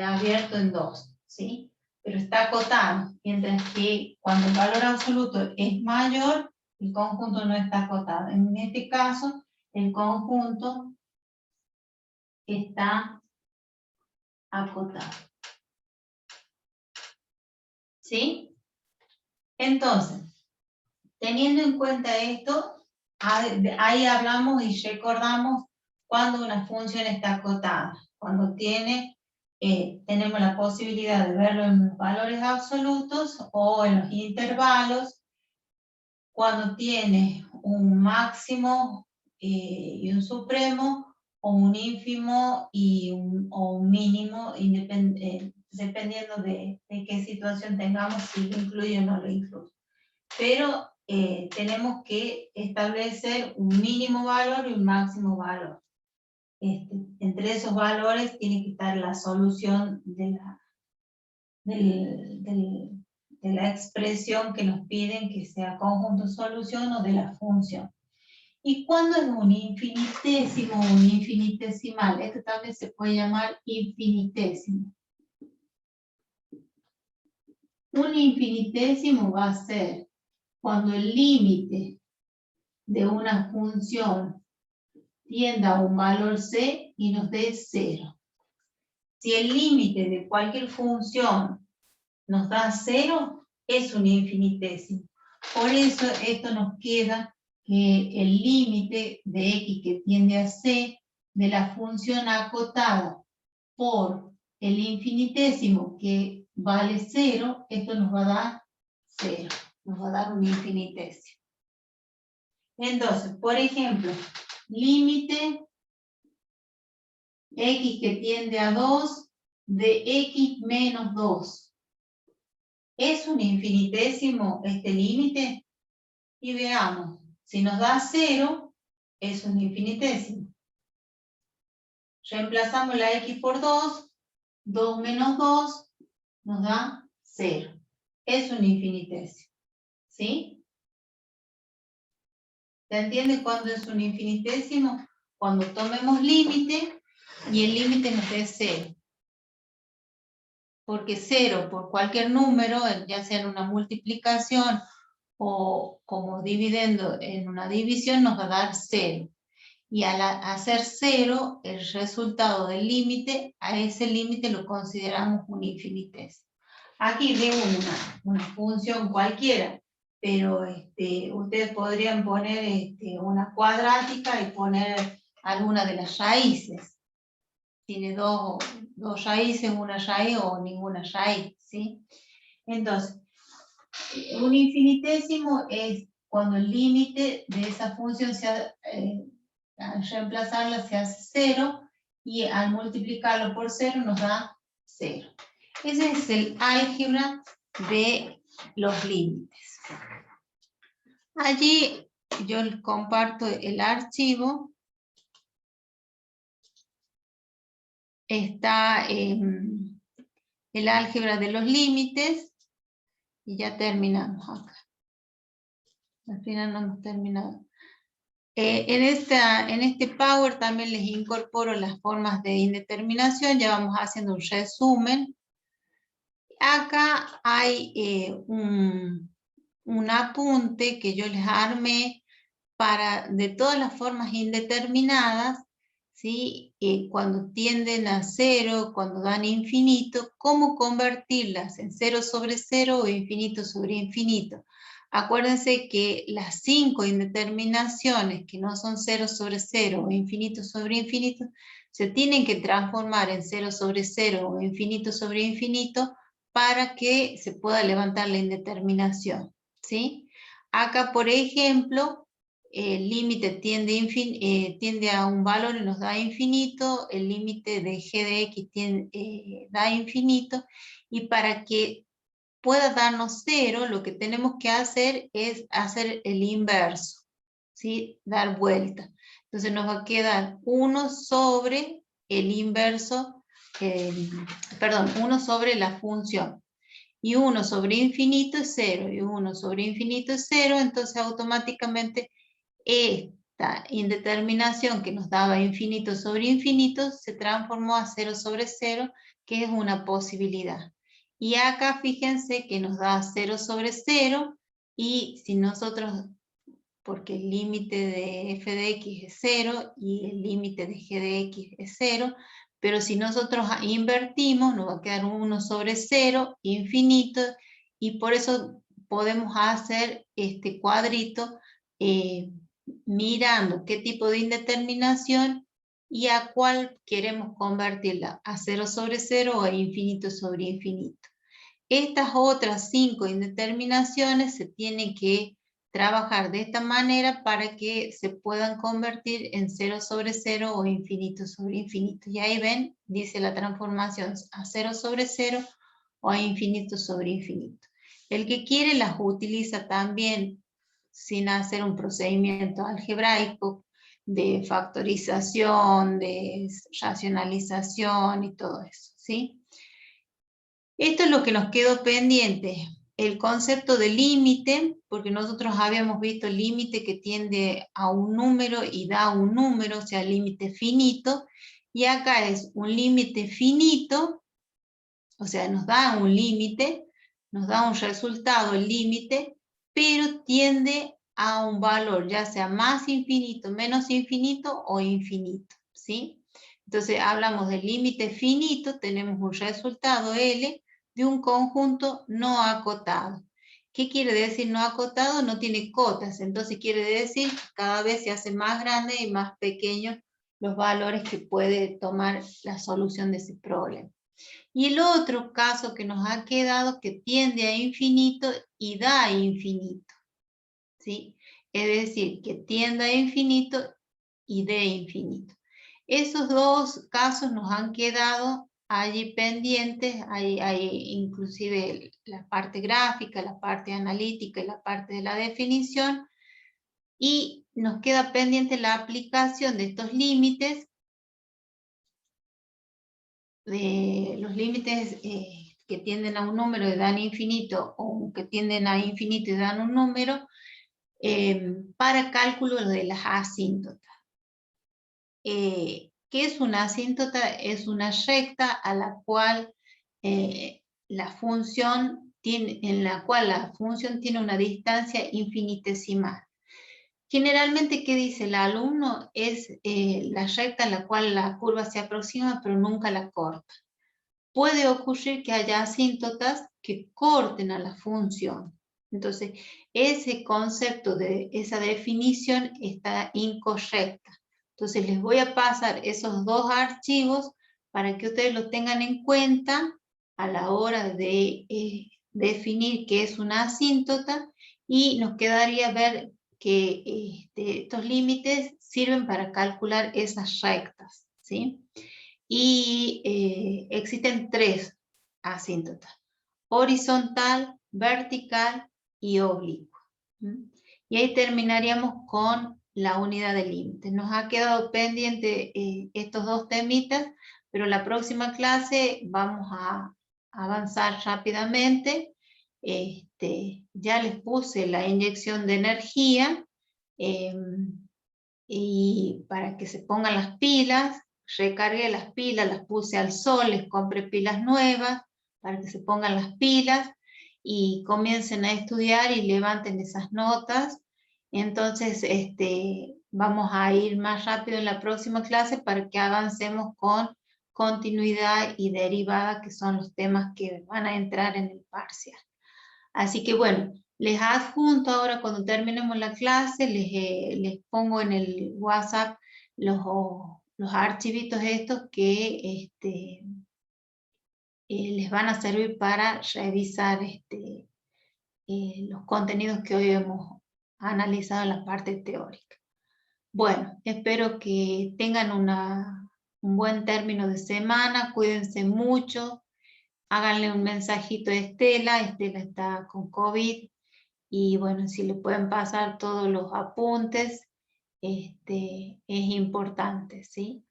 abierto en 2, ¿sí? Pero está acotado, mientras que cuando el valor absoluto es mayor, el conjunto no está acotado. En este caso, el conjunto está acotado. ¿Sí? Entonces, teniendo en cuenta esto, ahí hablamos y recordamos cuando una función está acotada. Cuando tenemos la posibilidad de verlo en los valores absolutos o en los intervalos, cuando tiene un máximo y un supremo, o un ínfimo o un mínimo, dependiendo de qué situación tengamos, si lo incluye o no lo incluye. Pero tenemos que establecer un mínimo valor y un máximo valor. Entre esos valores tiene que estar la solución de la expresión que nos piden que sea conjunto solución o de la función. ¿Y cuándo es un infinitésimo o un infinitesimal? Esto también se puede llamar infinitésimo. Un infinitésimo va a ser cuando el límite de una función tienda a un valor c y nos dé 0. Si el límite de cualquier función nos da 0, es un infinitésimo. Por eso esto nos queda que el límite de x que tiende a c de la función acotada por el infinitésimo que vale 0, esto nos va a dar 0, nos va a dar un infinitésimo. Entonces, por ejemplo, límite x que tiende a 2 de x menos 2. ¿Es un infinitésimo este límite? Y veamos, si nos da 0, es un infinitésimo. Reemplazamos la x por 2, 2 menos 2 nos da 0. Es un infinitésimo. ¿Sí? ¿Se entiende cuándo es un infinitésimo? Cuando tomemos límite y el límite nos dé 0. Porque 0 por cualquier número, ya sea en una multiplicación o como dividendo en una división, nos va a dar 0. Y al hacer 0, el resultado del límite, a ese límite lo consideramos un infinitésimo. Aquí veo una función cualquiera, pero ustedes podrían poner una cuadrática y poner alguna de las raíces. Tiene dos raíces, una raíz o ninguna raíz, ¿sí? Entonces, un infinitésimo es cuando el límite de esa función al reemplazarla se hace 0 y al multiplicarlo por 0 nos da 0. Ese es el álgebra de los límites. Allí yo les comparto el archivo. Está el álgebra de los límites. Y ya terminamos acá. Al final no hemos terminado. En este Power también les incorporo las formas de indeterminación. Ya vamos haciendo un resumen. Acá hay un apunte que yo les armé para, de todas las formas indeterminadas, ¿sí? Cuando tienden a 0, cuando dan infinito, cómo convertirlas en 0 sobre 0 o infinito sobre infinito. Acuérdense que las 5 indeterminaciones que no son 0 sobre 0 o infinito sobre infinito, se tienen que transformar en 0 sobre 0 o infinito sobre infinito para que se pueda levantar la indeterminación, ¿sí? Acá, por ejemplo, el límite tiende a un valor y nos da infinito, el límite de g de x da infinito, y para que pueda darnos 0, lo que tenemos que hacer es hacer el inverso, ¿sí? Dar vuelta. Entonces nos va a quedar 1 sobre el inverso, perdón, 1 sobre la función. Y 1 sobre infinito es 0, y 1 sobre infinito es 0, entonces automáticamente esta indeterminación que nos daba infinito sobre infinito se transformó a 0 sobre 0, que es una posibilidad. Y acá fíjense que nos da 0 sobre 0, y si nosotros, porque el límite de f de x es 0 y el límite de g de x es 0, pero si nosotros invertimos nos va a quedar 1 sobre 0, infinito, y por eso podemos hacer este cuadrito mirando qué tipo de indeterminación y a cuál queremos convertirla, a 0 sobre 0 o a infinito sobre infinito. Estas otras 5 indeterminaciones se tienen que trabajar de esta manera para que se puedan convertir en 0 sobre 0 o infinito sobre infinito. Y ahí ven, dice la transformación a 0 sobre 0 o a infinito sobre infinito. El que quiere las utiliza también sin hacer un procedimiento algebraico de factorización, de racionalización y todo eso, ¿sí? Esto es lo que nos quedó pendiente, el concepto de límite, porque nosotros habíamos visto el límite que tiende a un número y da un número, o sea, límite finito, y acá es un límite finito, o sea, nos da un límite, nos da un resultado, el límite, pero tiende a un valor, ya sea más infinito, menos infinito o infinito, ¿sí? Entonces hablamos del límite finito, tenemos un resultado L de un conjunto no acotado. ¿Qué quiere decir no acotado? No tiene cotas, entonces quiere decir que cada vez se hace más grande y más pequeño los valores que puede tomar la solución de ese problema. Y el otro caso que nos ha quedado que tiende a infinito y da infinito, ¿sí? Es decir, que tiende a infinito y dé infinito. Esos dos casos nos han quedado allí pendientes, hay inclusive la parte gráfica, la parte analítica y la parte de la definición, y nos queda pendiente la aplicación de estos límites, de los límites que tienden a un número y dan infinito, o que tienden a infinito y dan un número, para cálculo de las asíntotas. ¿Qué es una asíntota? Es una recta a la cual la función tiene una distancia infinitesimal. Generalmente, ¿qué dice el alumno? Es la recta a la cual la curva se aproxima, pero nunca la corta. Puede ocurrir que haya asíntotas que corten a la función. Entonces, ese concepto de esa definición está incorrecta. Entonces, les voy a pasar esos dos archivos para que ustedes lo tengan en cuenta a la hora de definir qué es una asíntota, y nos quedaría ver que estos límites sirven para calcular esas rectas, ¿sí? y existen 3 asíntotas: horizontal, vertical y oblicua. Y ahí terminaríamos con la unidad de límite. Nos ha quedado pendiente estos 2 temitas, pero la próxima clase vamos a avanzar rápidamente. Ya les puse la inyección de energía y para que se pongan las pilas, recargué las pilas, las puse al sol, les compré pilas nuevas para que se pongan las pilas y comiencen a estudiar y levanten esas notas. Entonces, vamos a ir más rápido en la próxima clase para que avancemos con continuidad y derivada, que son los temas que van a entrar en el parcial. Así que bueno, les adjunto ahora cuando terminemos la clase, les pongo en el WhatsApp los archivitos estos que les van a servir para revisar los contenidos que hoy hemos analizado en la parte teórica. Bueno, espero que tengan un buen término de semana, cuídense mucho, háganle un mensajito a Estela está con COVID, y bueno, si le pueden pasar todos los apuntes, es importante, ¿sí?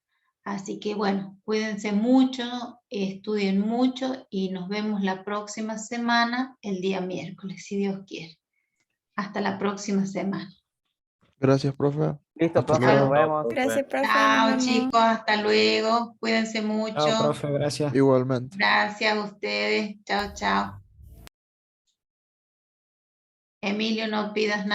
Así que bueno, cuídense mucho, estudien mucho y nos vemos la próxima semana, el día miércoles, si Dios quiere. Hasta la próxima semana. Gracias, profe. Listo, Hasta profe, nos luego. vemos. Gracias, profe. Chao, Nos vemos. chicos, hasta luego. Cuídense mucho. Chao, profe, gracias. Igualmente. Gracias a ustedes. Chao, chao. Emilio, no pidas nada.